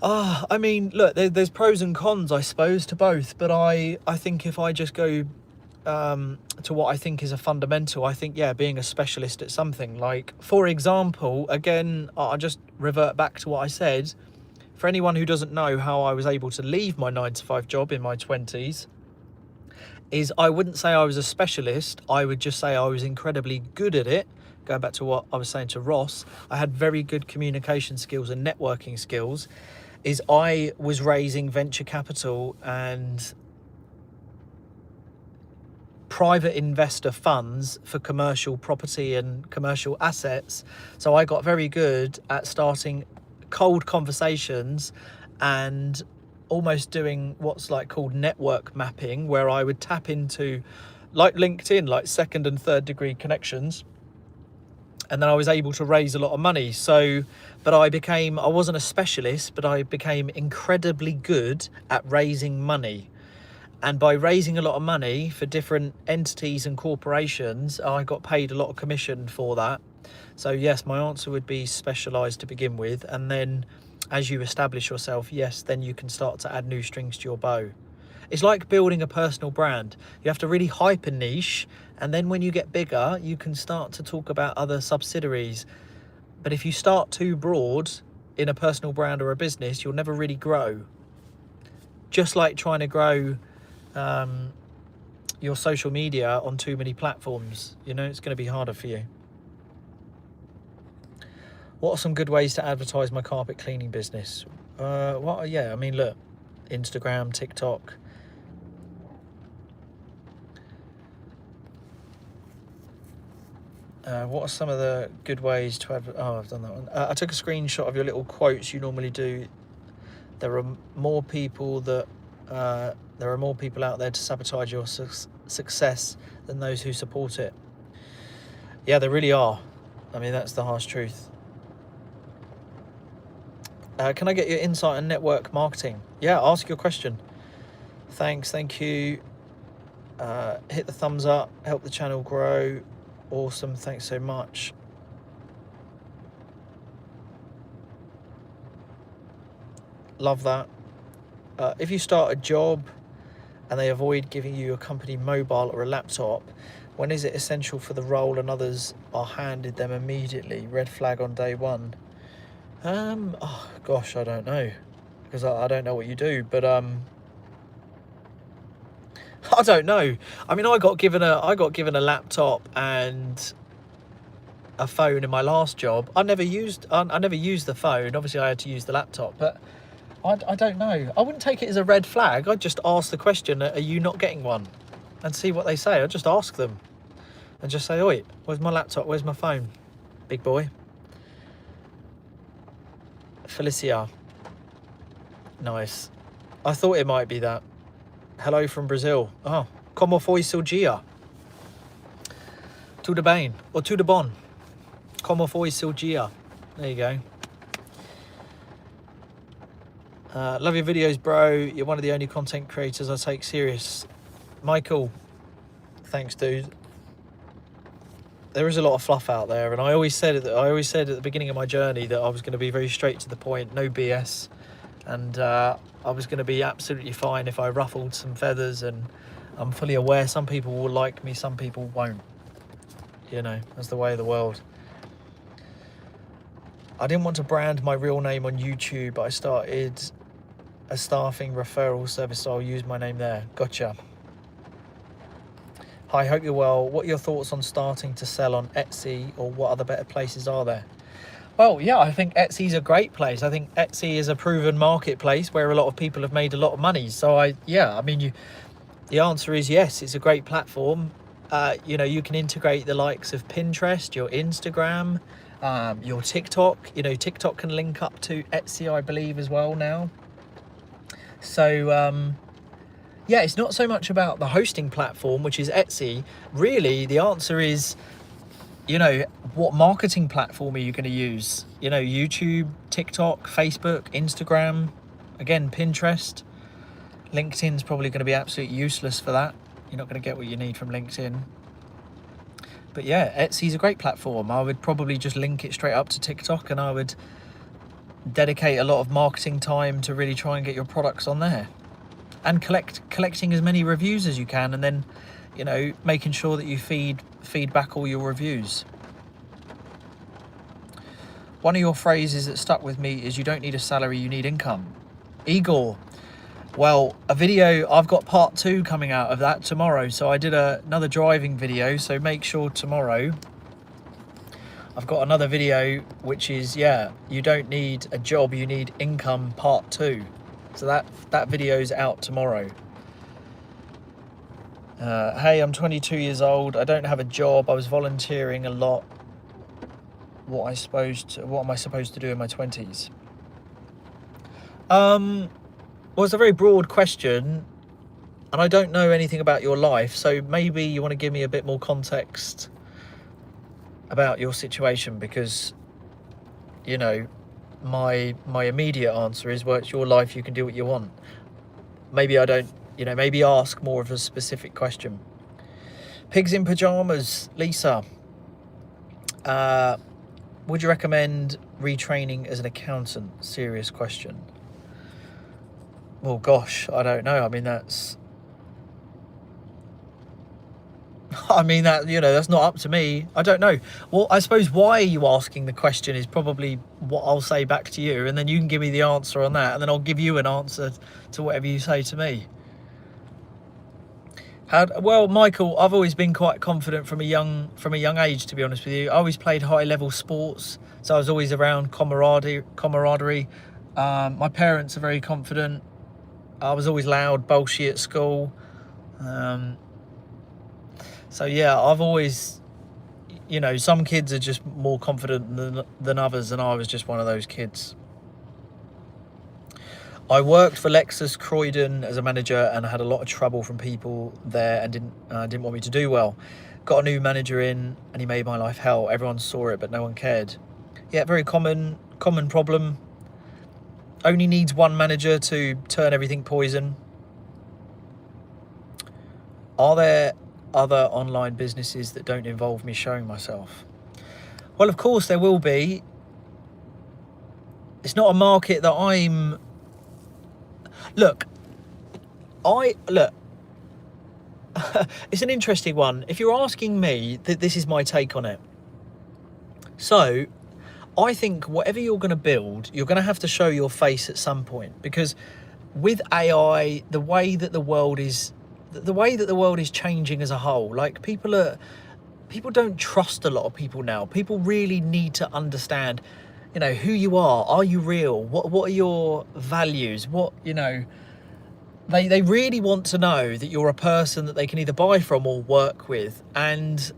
I mean, look, there's pros and cons, I suppose, to both. But I think if I just go to what I think is a fundamental, I think, yeah, being a specialist at something. Like, for example, again, I'll just revert back to what I said. For anyone who doesn't know how I was able to leave my 9-to-5 job in my 20s, is I wouldn't say I was a specialist. I would just say I was incredibly good at it. Going back to what I was saying to Ross, I had very good communication skills and networking skills. Is I was raising venture capital and private investor funds for commercial property and commercial assets. So I got very good at starting cold conversations and almost doing what's like called network mapping, where I would tap into like LinkedIn, like second and third degree connections. And then I was able to raise a lot of money. So, but I wasn't a specialist, but I became incredibly good at raising money. And by raising a lot of money for different entities and corporations, I got paid a lot of commission for that. So yes, my answer would be specialised to begin with. And then as you establish yourself, yes, then you can start to add new strings to your bow. It's like building a personal brand. You have to really hype a niche, and then when you get bigger, you can start to talk about other subsidiaries. But if you start too broad in a personal brand or a business, you'll never really grow. Just like trying to grow your social media on too many platforms, you know, it's going to be harder for you. What are some good ways to advertise my carpet cleaning business? Yeah, I mean, look, Instagram, TikTok. What are some of the good ways to advertise? Oh, I've done that one. I took a screenshot of your little quotes you normally do. There are more people out there to sabotage your success than those who support it. Yeah, there really are. I mean, that's the harsh truth. Can I get your insight on network marketing? Yeah, ask your question. Thanks, thank you. Hit the thumbs up, help the channel grow. Awesome, thanks so much. Love that. If you start a job and they avoid giving you a company mobile or a laptop, when is it essential for the role and others are handed them immediately? Red flag on day one. Oh gosh, I don't know, because I don't know what you do, but I don't know. I mean, I got given a laptop and a phone in my last job. I never used the phone. Obviously, I had to use the laptop, but I don't know. I wouldn't take it as a red flag. I'd just ask the question, are you not getting one? And see what they say. I'd just ask them and just say, oi, where's my laptop? Where's my phone? Big boy. Felicia. Nice. I thought it might be that. Hello from Brazil. Oh, como foi seu dia? Tudo bem, or tudo bom? Como foi seu dia? There you go. Love your videos, bro. You're one of the only content creators I take serious. Michael, thanks, dude. There is a lot of fluff out there, and I always said at the beginning of my journey that I was going to be very straight to the point, no BS, and I was going to be absolutely fine if I ruffled some feathers. And I'm fully aware some people will like me, some people won't. You know, that's the way of the world. I didn't want to brand my real name on YouTube, but I started a staffing referral service, so I'll use my name there. Gotcha. Hi, hope you're well. What are your thoughts on starting to sell on Etsy, or what other better places are there? Well, yeah, I think Etsy's a great place. I think Etsy is a proven marketplace where a lot of people have made a lot of money. So the answer is yes, it's a great platform. You know, you can integrate the likes of Pinterest, your Instagram, your TikTok. You know, TikTok can link up to Etsy, I believe, as well now. So, yeah, it's not so much about the hosting platform, which is Etsy. Really, the answer is, you know, what marketing platform are you going to use? You know, YouTube, TikTok, Facebook, Instagram, again, Pinterest. LinkedIn's probably going to be absolutely useless for that. You're not going to get what you need from LinkedIn. But yeah, Etsy's a great platform. I would probably just link it straight up to TikTok, and I would dedicate a lot of marketing time to really try and get your products on there. And collecting as many reviews as you can, and then, you know, making sure that you feed back all your reviews. One of your phrases that stuck with me is, you don't need a salary, you need income. Igor. Well, a video, I've got part 2 coming out of that tomorrow. So I did another driving video, so make sure tomorrow I've got another video, which is, yeah, you don't need a job, you need income, part 2. So that video's out tomorrow. Hey, I'm 22 years old. I don't have a job. I was volunteering a lot. What am I supposed to do in my 20s? Well, it's a very broad question. and I don't know anything about your life, so maybe you want to give me a bit more context about your situation, because, you know, my immediate answer is, well, it's your life, you can do what you want. Maybe I don't, you know, maybe ask more of a specific question. Pigs in Pajamas, Lisa. Would you recommend retraining as an accountant? Serious question. Well, gosh, I don't know. I mean, that's... I mean, that, you know, that's not up to me. I don't know. Well, I suppose why are you asking the question is probably what I'll say back to you, and then you can give me the answer on that, and then I'll give you an answer to whatever you say to me. Well, Michael, I've always been quite confident from a young age, to be honest with you. I always played high-level sports, so I was always around camaraderie. My parents are very confident. I was always loud, bolshy at school. So yeah, I've always, you know, some kids are just more confident than others, and I was just one of those kids. I worked for Lexus Croydon as a manager and had a lot of trouble from people there, and didn't want me to do well. Got a new manager in and he made my life hell. Everyone saw it, but no one cared. Yeah, very common problem. Only needs one manager to turn everything poison. Are there other online businesses that don't involve me showing myself? Well, of course there will be. It's not a market that I'm... Look, it's an interesting one. If you're asking me, this is my take on it. So, I think whatever you're going to build, you're going to have to show your face at some point, because with AI, the way that the world is changing as a whole, like people don't trust a lot of people now. People really need to understand, you know, who you are. Are you real? What are your values? What, you know, they really want to know that you're a person that they can either buy from or work with. And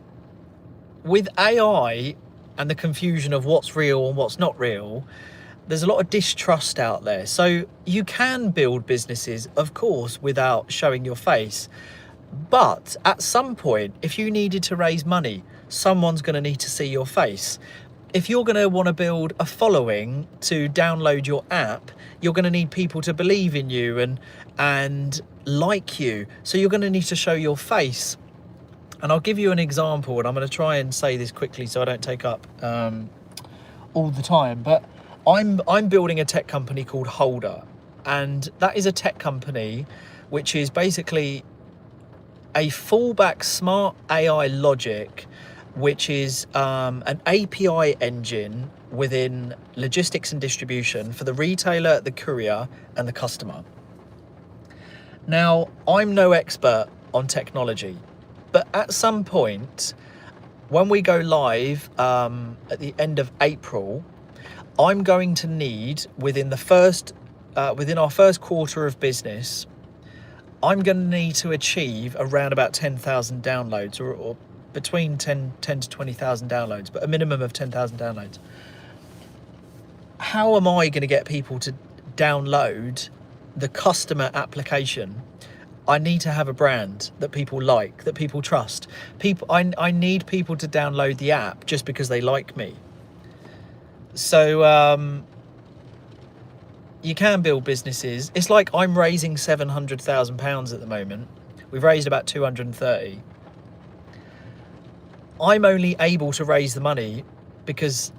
with AI and the confusion of what's real and what's not real, there's a lot of distrust out there. So you can build businesses, of course, without showing your face. But at some point, if you needed to raise money, someone's going to need to see your face. If you're going to want to build a following to download your app, you're going to need people to believe in you and like you. So you're going to need to show your face. And I'll give you an example, and I'm going to try and say this quickly so I don't take up all the time. But I'm building a tech company called Holder, and that is a tech company which is basically a fallback smart AI logic, which is an API engine within logistics and distribution for the retailer, the courier, and the customer. Now, I'm no expert on technology, but at some point, when we go live at the end of April, I'm going to need, within our first quarter of business, I'm going to need to achieve around about 10,000 downloads, or between 10 to 20,000 downloads, but a minimum of 10,000 downloads. How am I going to get people to download the customer application? I need to have a brand that people like, that people trust. I need people to download the app just because they like me. So you can build businesses. It's like I'm raising £700,000 at the moment. We've raised about 230. I'm only able to raise the money because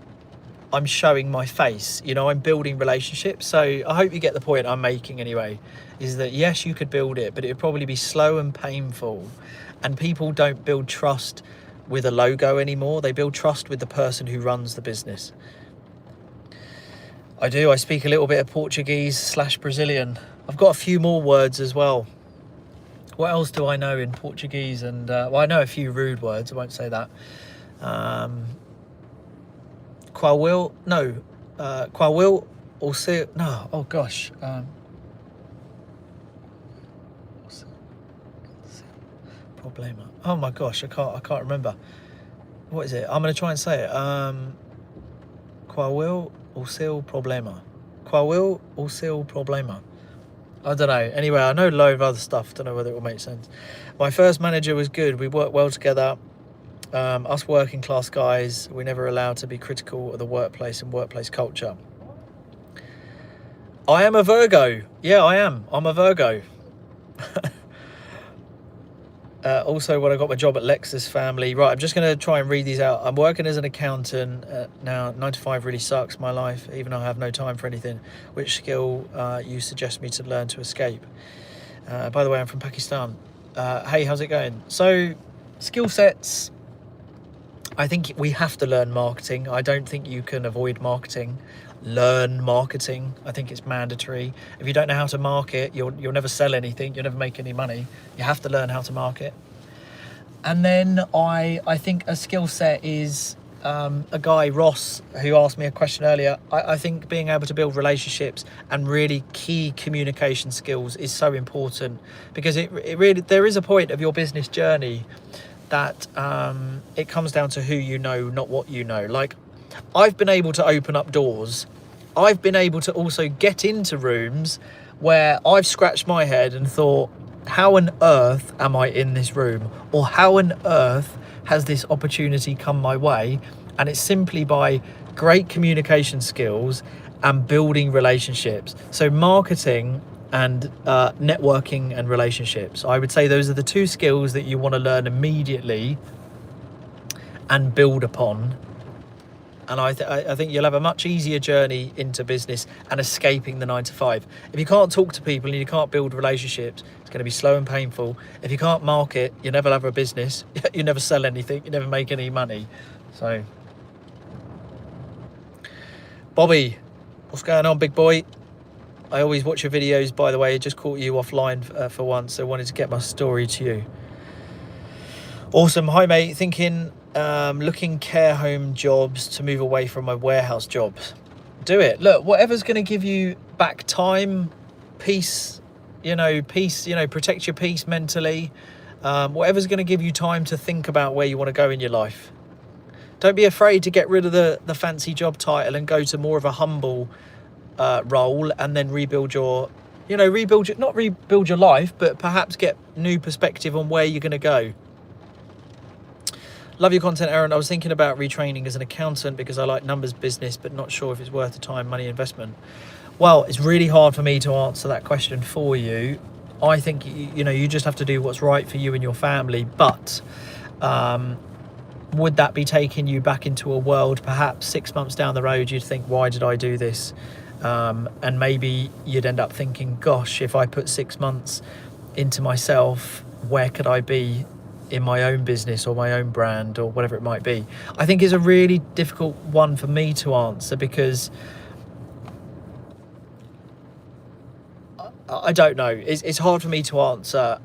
I'm showing my face. You know, I'm building relationships. So I hope you get the point I'm making anyway, is that yes, you could build it, but it would probably be slow and painful. And people don't build trust with a logo anymore. They build trust with the person who runs the business. I do. I speak a little bit of Portuguese/Brazilian. I've got a few more words as well. What else do I know in Portuguese? And well, I know a few rude words. I won't say that. Qual will? No. Qual will? Or se? No. Oh gosh. Problema. Oh my gosh. I can't remember. What is it? I'm going to try and say it. Qual will? O seu problema. Qual will o seu problema? I don't know. Anyway, I know a load of other stuff. Don't know whether it will make sense. My first manager was good. We worked well together. Us working class guys, we're never allowed to be critical of the workplace and workplace culture. I am a Virgo. Yeah, I am. I'm a Virgo. Also, when I got my job at Lexus Family, right, I'm just going to try and read these out. I'm working as an accountant now. 9 to 5 really sucks my life, even though I have no time for anything. Which skill you suggest me to learn to escape? By the way, I'm from Pakistan. Hey, how's it going? So, skill sets. I think we have to learn marketing. I don't think you can avoid marketing. Learn marketing. I think it's mandatory. If you don't know how to market, you'll never sell anything. You'll never make any money. You have to learn how to market. And then I think a skill set is a guy, Ross, who asked me a question earlier. I think being able to build relationships and really key communication skills is so important, because it really, there is a point of your business journey that it comes down to who you know, not what you know. Like, I've been able to open up doors. I've been able to also get into rooms where I've scratched my head and thought, how on earth am I in this room? Or how on earth has this opportunity come my way? And it's simply by great communication skills and building relationships. So marketing and networking and relationships, I would say those are the two skills that you want to learn immediately and build upon. And I think you'll have a much easier journey into business and escaping the 9 to 5. If you can't talk to people and you can't build relationships, it's going to be slow and painful. If you can't market, you never have a business. You never sell anything. You never make any money. So, Bobby, what's going on, big boy? I always watch your videos, by the way. I just caught you offline for once, so wanted to get my story to you. Awesome. Hi, mate. Thinking, looking care home jobs to move away from my warehouse jobs. Do it. Look, whatever's going to give you back time, peace, protect your peace mentally. Whatever's going to give you time to think about where you want to go in your life. Don't be afraid to get rid of the fancy job title and go to more of a humble role, and then rebuild your life, but perhaps get new perspective on where you're going to go. Love your content, Aaron. I was thinking about retraining as an accountant because I like numbers business, but not sure if it's worth the time, money investment. Well, it's really hard for me to answer that question for you. I think, you just have to do what's right for you and your family. But would that be taking you back into a world, perhaps 6 months down the road, you'd think, why did I do this? And maybe you'd end up thinking, gosh, if I put 6 months into myself, where could I be in my own business or my own brand or whatever it might be? I think is a really difficult one for me to answer, because I don't know. It's hard for me to answer.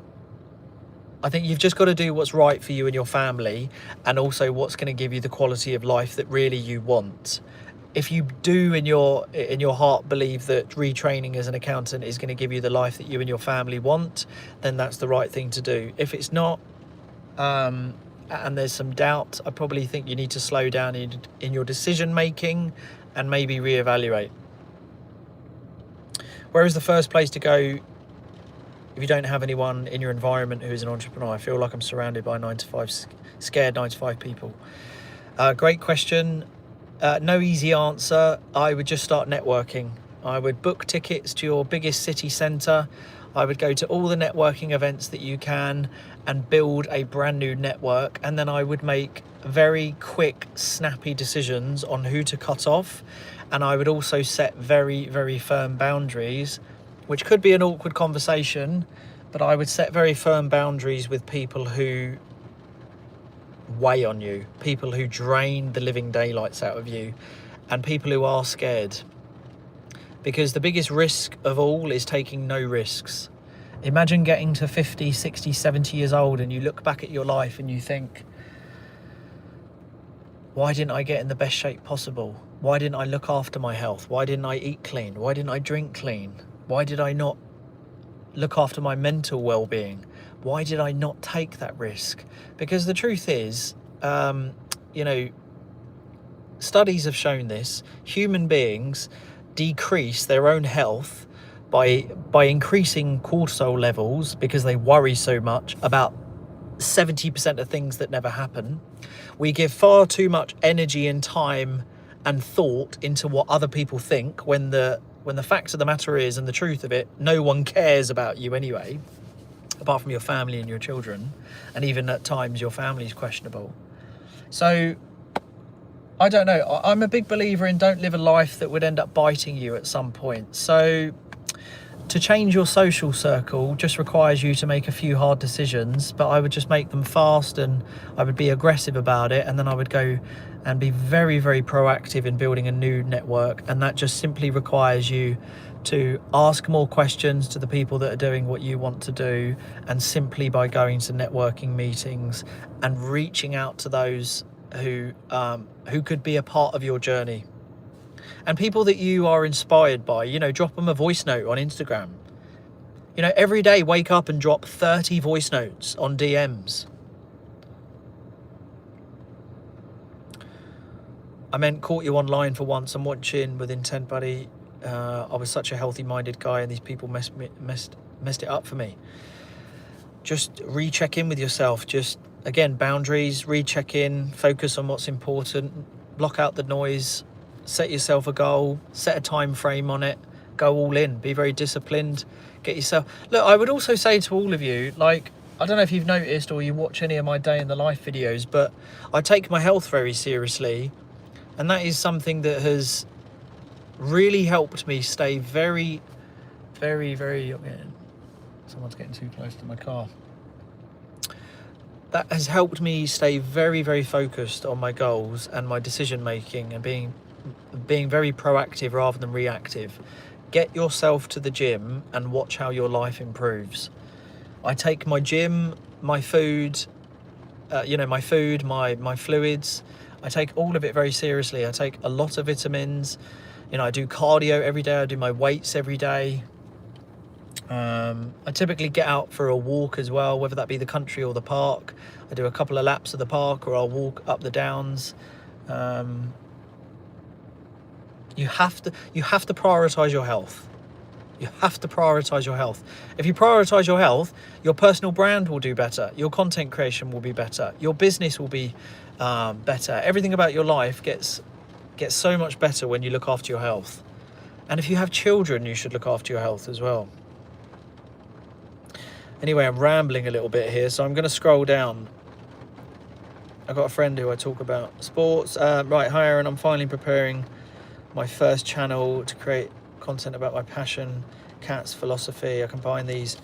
I think you've just got to do what's right for you and your family, and also what's going to give you the quality of life that really you want. If you do in your heart believe that retraining as an accountant is going to give you the life that you and your family want, then that's the right thing to do. If it's not, and there's some doubt, I probably think you need to slow down in your decision making and maybe reevaluate. Where is the first place to go if you don't have anyone in your environment who is an entrepreneur? I feel like I'm surrounded by 9 to 5 scared 9 to 5 people. Great question. No easy answer. I would just start networking. I would book tickets to your biggest city centre. I would go to all the networking events that you can and build a brand new network. And then I would make very quick, snappy decisions on who to cut off. And I would also set very, very firm boundaries, which could be an awkward conversation, but I would set very firm boundaries with people who weigh on you, people who drain the living daylights out of you, and people who are scared. Because the biggest risk of all is taking no risks. Imagine getting to 50, 60, 70 years old and you look back at your life and you think, why didn't I get in the best shape possible? Why didn't I look after my health? Why didn't I eat clean? Why didn't I drink clean? Why did I not look after my mental well-being? Why did I not take that risk? Because the truth is, studies have shown this, human beings decrease their own health by increasing cortisol levels, because they worry so much about 70% of things that never happen. We give far too much energy and time and thought into what other people think, when the facts of the matter is, and the truth of it, no one cares about you anyway, apart from your family and your children, and even at times your family is questionable. So I don't know, I'm a big believer in don't live a life that would end up biting you at some point. So to change your social circle just requires you to make a few hard decisions, but I would just make them fast, and I would be aggressive about it, and then I would go and be very, very proactive in building a new network. And that just simply requires you to ask more questions to the people that are doing what you want to do, and simply by going to networking meetings and reaching out to those who could be a part of your journey. And people that you are inspired by, you know, drop them a voice note on Instagram. You know, every day wake up and drop 30 voice notes on DMs. I meant caught you online for once. I'm watching with intent, buddy. I was such a healthy-minded guy, and these people messed it up for me. Just recheck in with yourself. Just, again, boundaries, recheck in, focus on what's important, block out the noise, set yourself a goal, set a time frame on it, go all in, be very disciplined, get yourself... Look, I would also say to all of you, like, I don't know if you've noticed or you watch any of my day in the life videos, but I take my health very seriously, and that is something that has really helped me stay very, very, very... Someone's getting too close to my car. That has helped me stay very, very focused on my goals and my decision making, and being very proactive rather than reactive. Get yourself to the gym and watch how your life improves. I take my gym, my food, my fluids, I take all of it very seriously. I take a lot of vitamins. You know, I do cardio every day. I do my weights every day. I typically get out for a walk as well, whether that be the country or the park. I do a couple of laps of the park, or I'll walk up the downs. You have to prioritize your health. You have to prioritize your health. If you prioritize your health, your personal brand will do better. Your content creation will be better. Your business will be better. Everything about your life gets so much better when you look after your health. And if you have children, you should look after your health as well. Anyway, I'm rambling a little bit here, so I'm going to scroll down. I've got a friend who I talk about sports. Right, hi Aaron, I'm finally preparing my first channel to create content about my passion, cats, philosophy. I combine these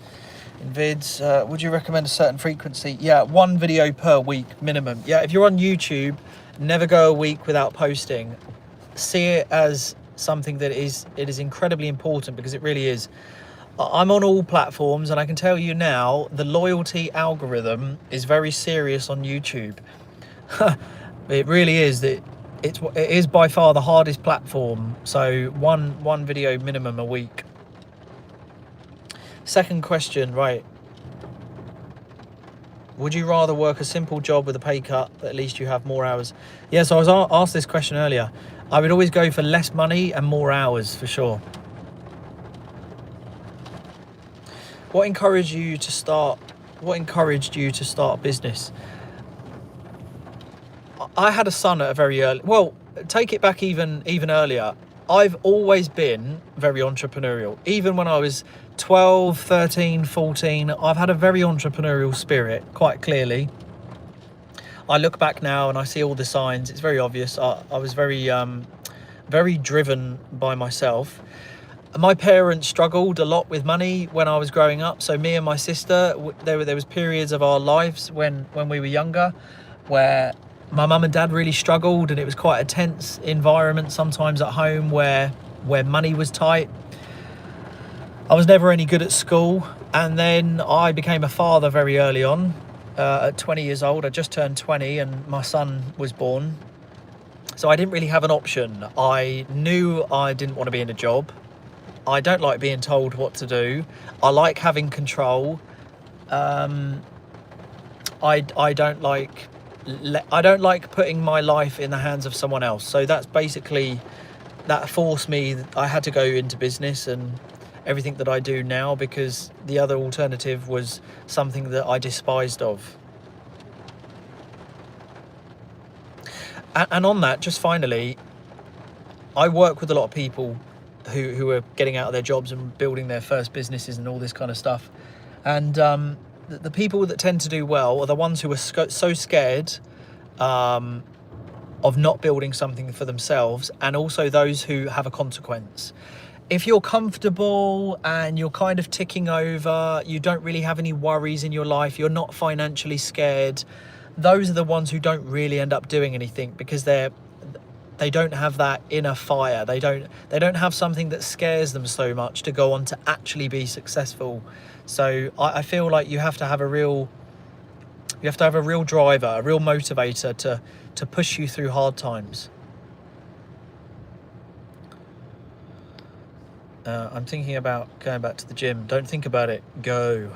in vids. Would you recommend a certain frequency? Yeah, 1 video per week minimum. Yeah, if you're on YouTube, never go a week without posting. See it as something that is incredibly important, because it really is. I'm on all platforms, and I can tell you now, the loyalty algorithm is very serious on YouTube. It really is. It is by far the hardest platform. So one video minimum a week. Second question, right. Would you rather work a simple job with a pay cut, but at least you have more hours? Yeah, so I was asked this question earlier. I would always go for less money and more hours, for sure. What encouraged you to start a business? I had a son at a very early... Well, take it back even earlier. I've always been very entrepreneurial. Even when I was 12, 13, 14, I've had a very entrepreneurial spirit, quite clearly. I look back now and I see all the signs. It's very obvious. I was very driven by myself. My parents struggled a lot with money when I was growing up. So me and my sister, there was periods of our lives when we were younger where my mum and dad really struggled, and it was quite a tense environment sometimes at home where money was tight. I was never any good at school, and then I became a father very early on. At 20 years old, I just turned 20, and my son was born. So I didn't really have an option. I knew I didn't want to be in a job. I don't like being told what to do. I like having control. I don't like putting my life in the hands of someone else. So that's basically, that forced me. I had to go into business, and everything that I do now, because the other alternative was something that I despised of. And on that, just finally, I work with a lot of people who are getting out of their jobs and building their first businesses and all this kind of stuff. And the people that tend to do well are the ones who are so scared of not building something for themselves, and also those who have a consequence. If you're comfortable and you're kind of ticking over, you don't really have any worries in your life, you're not financially scared, those are the ones who don't really end up doing anything, because they don't have that inner fire. They don't have something that scares them so much to go on to actually be successful. So I feel like you have to have a real driver, a real motivator to push you through hard times. I'm thinking about going back to the gym. Don't think about it. Go.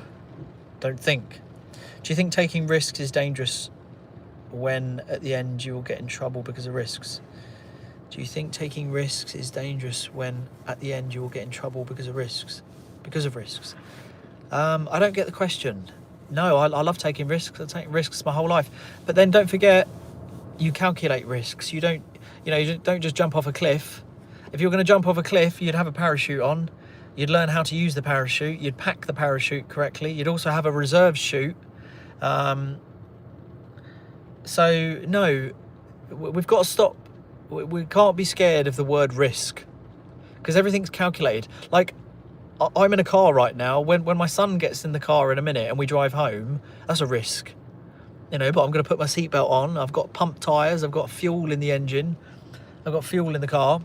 Don't think. Do you think taking risks is dangerous when at the end you will get in trouble because of risks? Do you think taking risks is dangerous when at the end you will get in trouble because of risks? I don't get the question. No, I love taking risks. I take risks my whole life. But then don't forget, you calculate risks. You don't just jump off a cliff. If you're going to jump off a cliff, you'd have a parachute on. You'd learn how to use the parachute. You'd pack the parachute correctly. You'd also have a reserve chute. So no, we've got to stop. We can't be scared of the word risk, because everything's calculated. Like, I'm in a car right now. When my son gets in the car in a minute and we drive home, that's a risk, but I'm going to put my seatbelt on. I've got pump tyres. I've got fuel in the engine. I've got fuel in the car.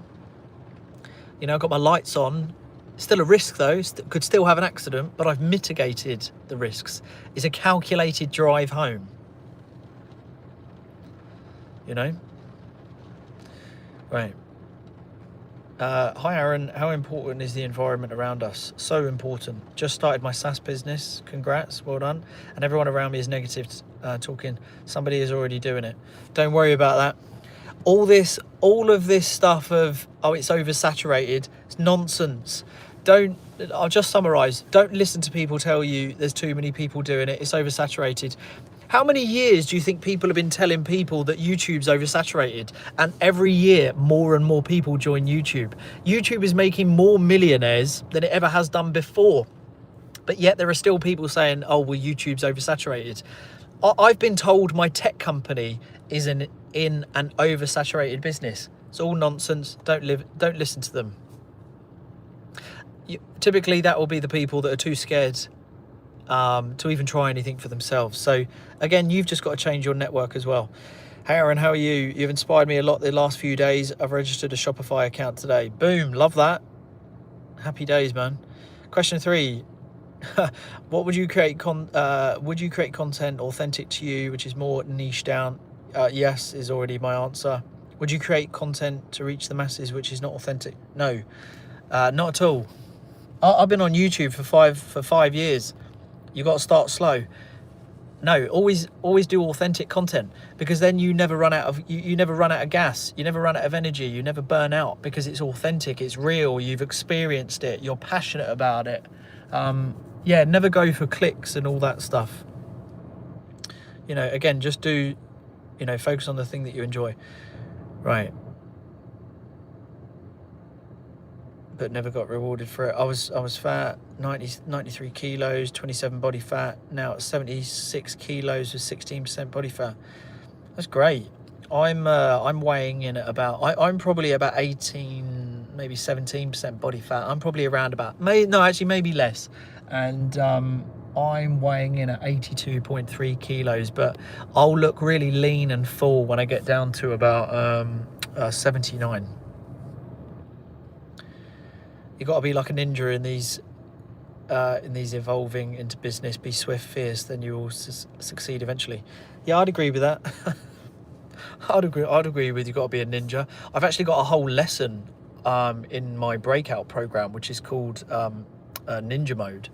I've got my lights on. Still a risk though. Could still have an accident, but I've mitigated the risks. It's a calculated drive home. Right. Hi Aaron, how important is the environment around us? So important. Just started my SaaS business. Congrats, well done. And everyone around me is negative, talking. Somebody is already doing it. Don't worry about that. All of this stuff of, it's oversaturated, it's nonsense. I'll just summarize. Don't listen to people tell you there's too many people doing it, it's oversaturated. How many years do you think people have been telling people that YouTube's oversaturated? And every year, more and more people join YouTube. YouTube is making more millionaires than it ever has done before. But yet there are still people saying, oh, well, YouTube's oversaturated. I've been told my tech company is in an oversaturated business. It's all nonsense. Don't listen to them. Typically, that will be the people that are too scared to even try anything for themselves. So again, you've just got to change your network as well. Hey Aaron, how are you? You've inspired me a lot the last few days. I've registered a Shopify account today. Boom, love that. Happy days, man. Question 3. What would you create would you create content authentic to you, which is more niche down? Yes is already my answer. Would you create content to reach the masses which is not authentic? No, not at all. I've been on YouTube for 5 years. You got to start slow. No, always do authentic content, because then you never run out of you never run out of gas, you never run out of energy, you never burn out, because it's authentic, it's real, you've experienced it, you're passionate about it. Yeah, never go for clicks and all that stuff. Again, just do, focus on the thing that you enjoy. Right. But never got rewarded for it. I was fat, 93 kilos, 27 body fat. Now at 76 kilos with 16% body fat. That's great. I'm weighing in at about, I'm probably about 18, maybe 17% body fat. I'm probably around about, maybe less. And I'm weighing in at 82.3 kilos, but I'll look really lean and full when I get down to about 79. You got to be like a ninja in these evolving into business. Be swift, fierce, then you will succeed eventually. Yeah, I'd agree with that. I'd agree with you. Got to be a ninja. I've actually got a whole lesson in my breakout program, which is called Ninja Mode.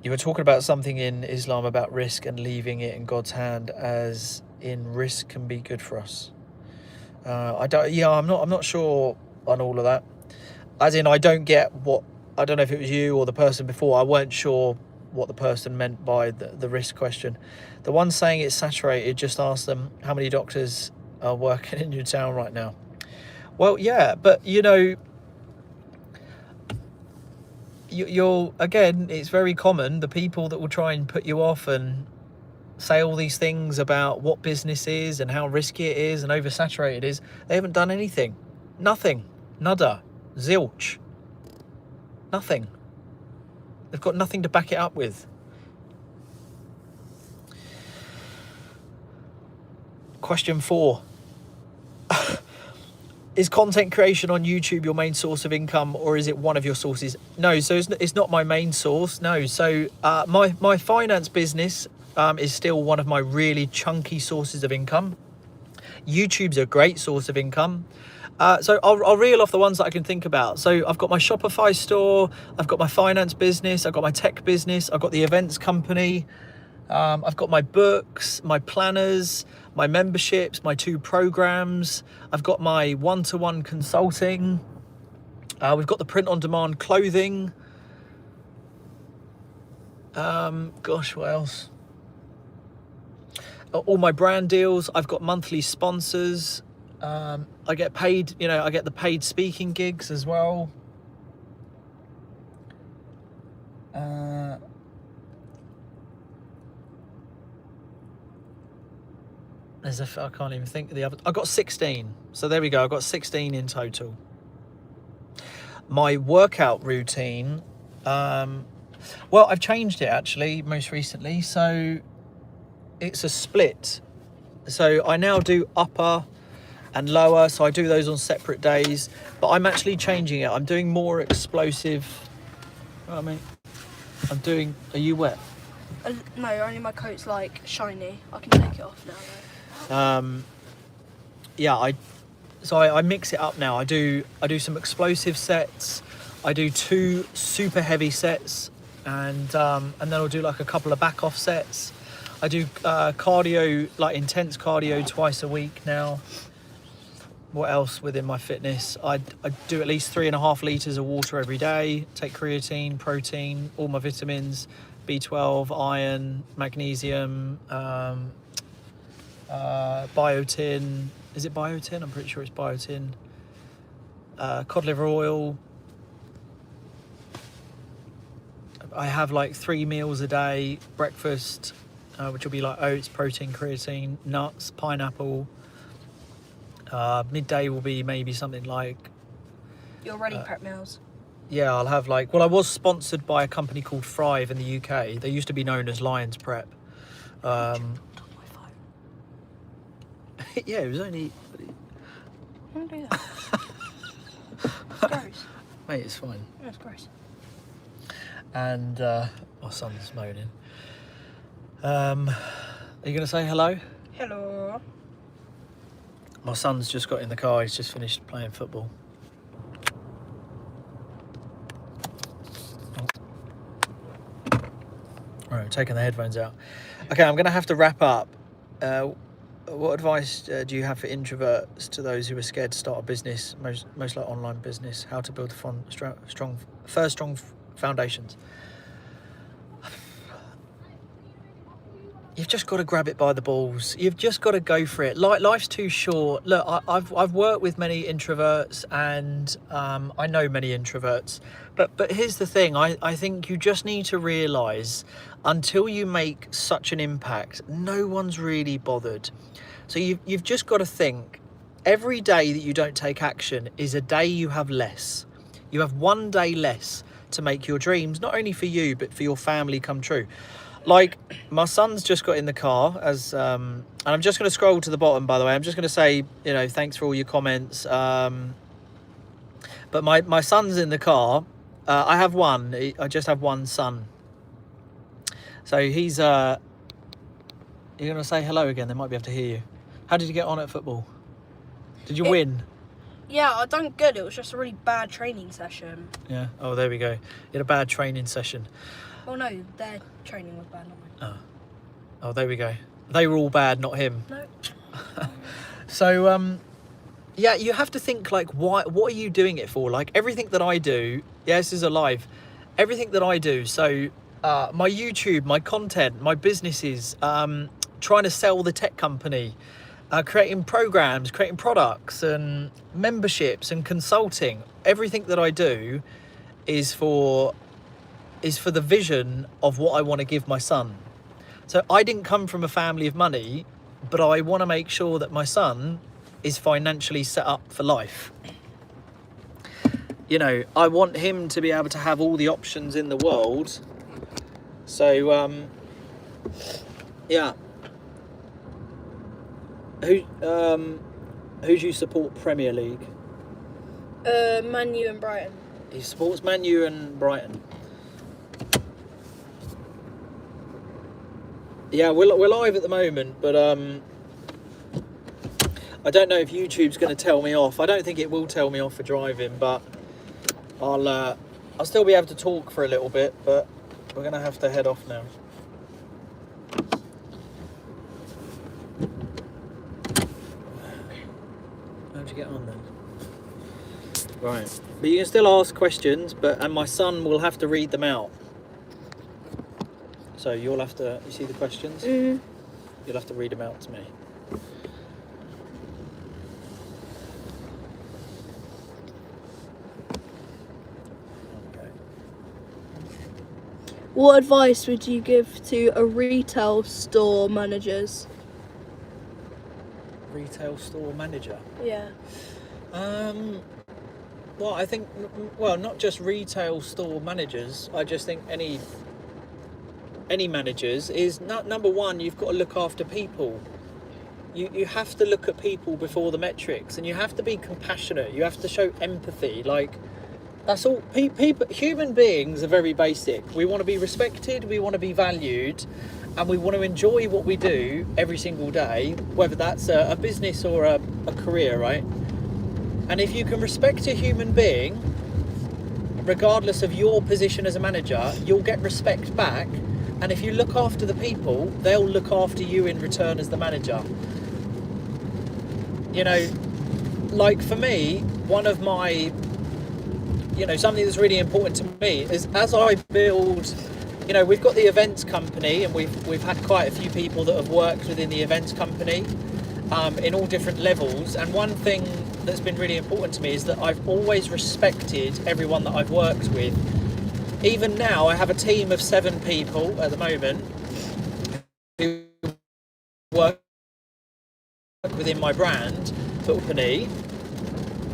You were talking about something in Islam about risk and leaving it in God's hand, as in risk can be good for us. I'm not sure on all of that. As in, I don't get what, I don't know if it was you or the person before, I weren't sure what the person meant by the risk question. The one saying it's saturated, just ask them how many doctors are working in your town right now. Well, yeah, but you know, you're again, it's very common, the people that will try and put you off and say all these things about what business is and how risky it is and oversaturated it is, they haven't done anything. Nothing. Nada. Zilch. Nothing. They've got nothing to back it up with. Question 4. Is content creation on YouTube your main source of income, or is it one of your sources? No, so it's not my main source. No, so my finance business is still one of my really chunky sources of income. YouTube's a great source of income. So I'll reel off the ones that I can think about. So I've got my Shopify store, I've got my finance business, I've got my tech business, I've got the events company, I've got my books, my planners, my memberships, my 2 programs, I've got my one-to-one consulting, we've got the print-on-demand clothing, gosh, what else? All my brand deals, I've got monthly sponsors, I get paid, you know, I get the paid speaking gigs as well. I can't even think of the other. I've got 16. So there we go. I've got 16 in total. My workout routine, well, I've changed it actually most recently. So it's a split. So I now do upper and lower. So I do those on separate days, but I'm actually changing it. I'm doing more explosive. I mean, are you wet? No, only my coat's like shiny. I can take it off now though. Yeah, I mix it up now. I do some explosive sets, I do 2 super heavy sets, and then I'll do like a couple of back off sets. I do cardio, like intense cardio, twice a week now. What else within my fitness? I do at least 3.5 litres of water every day, take creatine, protein, all my vitamins, B12, iron, magnesium, biotin. Is it biotin? I'm pretty sure it's biotin. Cod liver oil. I have like 3 meals a day. Breakfast, which will be like oats, protein, creatine, nuts, pineapple. Midday will be maybe something like... Your ready prep meals? Yeah, I'll have like... Well, I was sponsored by a company called Thrive in the UK. They used to be known as Lions Prep. Yeah, it was only... Don't do that. It's gross. Mate, it's fine. Yeah, it's gross. And my son's moaning. Are you going to say hello? Hello. My son's just got in the car. He's just finished playing football. All right, taking the headphones out. Okay, I'm going to have to wrap up. What advice do you have for introverts, to those who are scared to start a business, most like online business? How to build strong foundations? You've just got to grab it by the balls. You've just got to go for it. Life's too short. Look, I've worked with many introverts, and I know many introverts. But here's the thing. I think you just need to realise, until you make such an impact, no one's really bothered. So you've just got to think, every day that you don't take action is a day you have less. You have 1 day less to make your dreams, not only for you, but for your family, come true. Like, my son's just got in the car, and I'm just going to scroll to the bottom, by the way. I'm just going to say, you know, thanks for all your comments. But my son's in the car. I have one. I just have one son. So he's... You're going to say hello again? They might be able to hear you. How did you get on at football? Did you win? Yeah, I done good. It was just a really bad training session. Yeah. Oh, there we go. You had a bad training session. Oh no, their training was bad, not mine. Oh, there we go. They were all bad, not him. No. So, yeah, you have to think like, why? What are you doing it for? Like everything that I do, yeah, this is a live. Everything that I do, so my YouTube, my content, my businesses, trying to sell the tech company, creating programs, creating products and memberships and consulting. Everything that I do is for the vision of what I want to give my son. So I didn't come from a family of money, but I want to make sure that my son is financially set up for life. You know, I want him to be able to have all the options in the world. So, yeah. Who do you support Premier League? Man U and Brighton. He supports Man U and Brighton. Yeah, we're live at the moment, but I don't know if YouTube's going to tell me off. I don't think it will tell me off for driving, but I'll still be able to talk for a little bit, but we're going to have to head off now. How'd you get on then? Right, but you can still ask questions, and my son will have to read them out. So you'll have to, you see the questions? Mm-hmm. You'll have to read them out to me. Okay. What advice would you give to a retail store managers? Retail store manager? Yeah. Well, I think, well, not just retail store managers. I just think any managers is number one, you've got to look after people. You have to look at people before the metrics, and you have to be compassionate. You have to show empathy. Like, that's all. People, human beings are very basic. We want to be respected, we want to be valued, and we want to enjoy what we do every single day, whether that's a business or a career, right? And if you can respect a human being, regardless of your position as a manager, you'll get respect back. And if you look after the people, they'll look after you in return as the manager. You know, like for me, one of my, you know, something that's really important to me is as I build, you know, we've got the events company, and we've had quite a few people that have worked within the events company in all different levels. And one thing that's been really important to me is that I've always respected everyone that I've worked with. Even now, I have a team of 7 people at the moment who work within my brand, but company.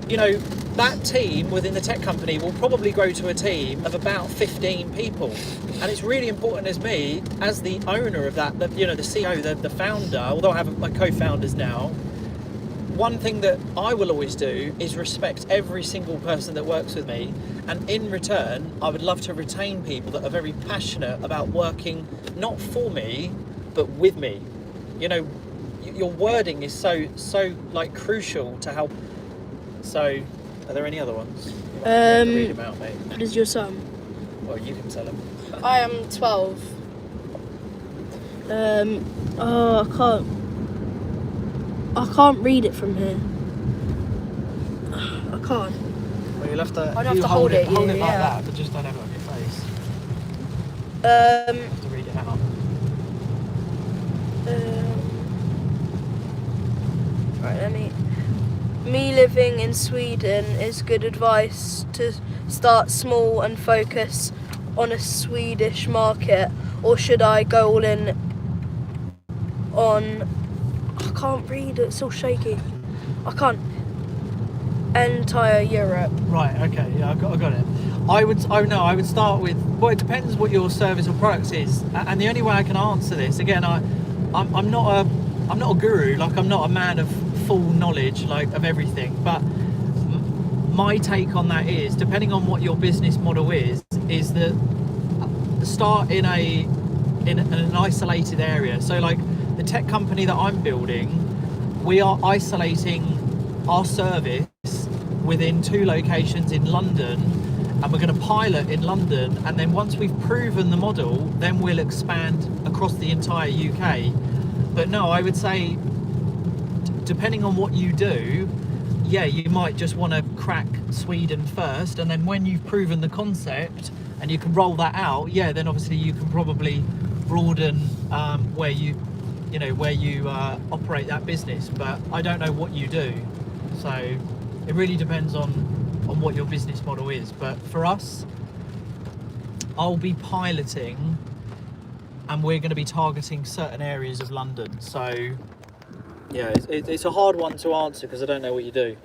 You know, that team within the tech company will probably grow to a team of about 15 people. And it's really important as me, as the owner of that, you know, the CEO, the founder, although I have my co-founders now, one thing that I will always do is respect every single person that works with me. And in return, I would love to retain people that are very passionate about working, not for me, but with me. You know, your wording is so like crucial to help. So, are there any other ones? You have to read them out, mate. What is your son? Well, you can tell them. I am 12. I can't read it from here. I can't. Well, you'll have to. I'd have to hold it. Hold it like yeah. that, but just don't have it on your face. You have to read it out. Right, me living in Sweden is good advice to start small and focus on a Swedish market, or should I go all in on, I can't read, it's so shaky. I can't, entire Europe. Right, okay, yeah, I got it. I would start with, well, it depends what your service or product is. And the only way I can answer this, again, I'm not a guru, like I'm not a man of full knowledge like of everything, but my take on that is, depending on what your business model is that start in an isolated area. So like the tech company that I'm building, we are isolating our service within 2 locations in London, and we're going to pilot in London, and then once we've proven the model, then we'll expand across the entire UK. But no, I would say, depending on what you do, yeah, you might just want to crack Sweden first, and then when you've proven the concept and you can roll that out, yeah, then obviously you can probably broaden where you operate that business. But I don't know what you do, so it really depends on what your business model is. But for us, I'll be piloting, and we're going to be targeting certain areas of London. So yeah, it's a hard one to answer because I don't know what you do.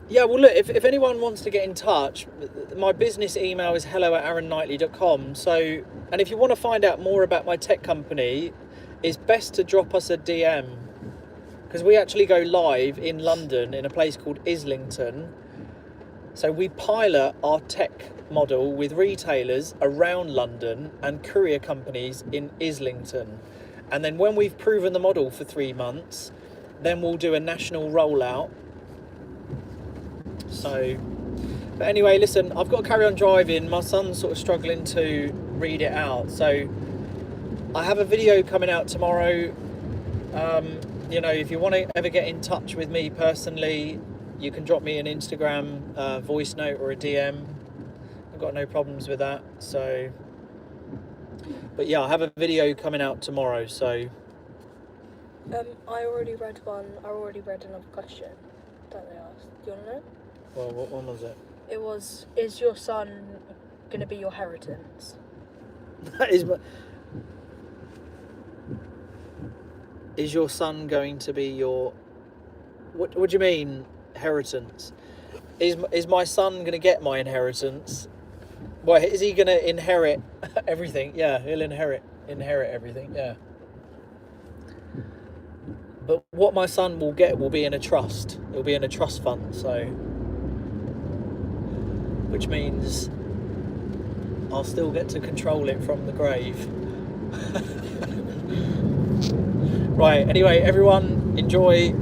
Yeah, well, look, if anyone wants to get in touch, my business email is hello@aaronknightley.com. So, and if you want to find out more about my tech company, it's best to drop us a DM, because we actually go live in London in a place called Islington. So we pilot our tech model with retailers around London and courier companies in Islington. And then when we've proven the model for 3 months, then we'll do a national rollout. So, but anyway, listen, I've got to carry on driving. My son's sort of struggling to read it out. So I have a video coming out tomorrow. You know, if you want to ever get in touch with me personally, you can drop me an Instagram voice note or a DM. I've got no problems with that. So, but yeah, I have a video coming out tomorrow. So I already read one. I already read another question that they asked. Do you want to know? well, what one was it? It was, is your son going to be your inheritance? That is. Is your son going to be your? What do you mean, inheritance? Is my son going to get my inheritance? Well, is he going to inherit everything? Yeah, he'll inherit everything. Yeah. But what my son will get will be in a trust. It'll be in a trust fund. So, which means I'll still get to control it from the grave. Right, anyway, everyone, enjoy.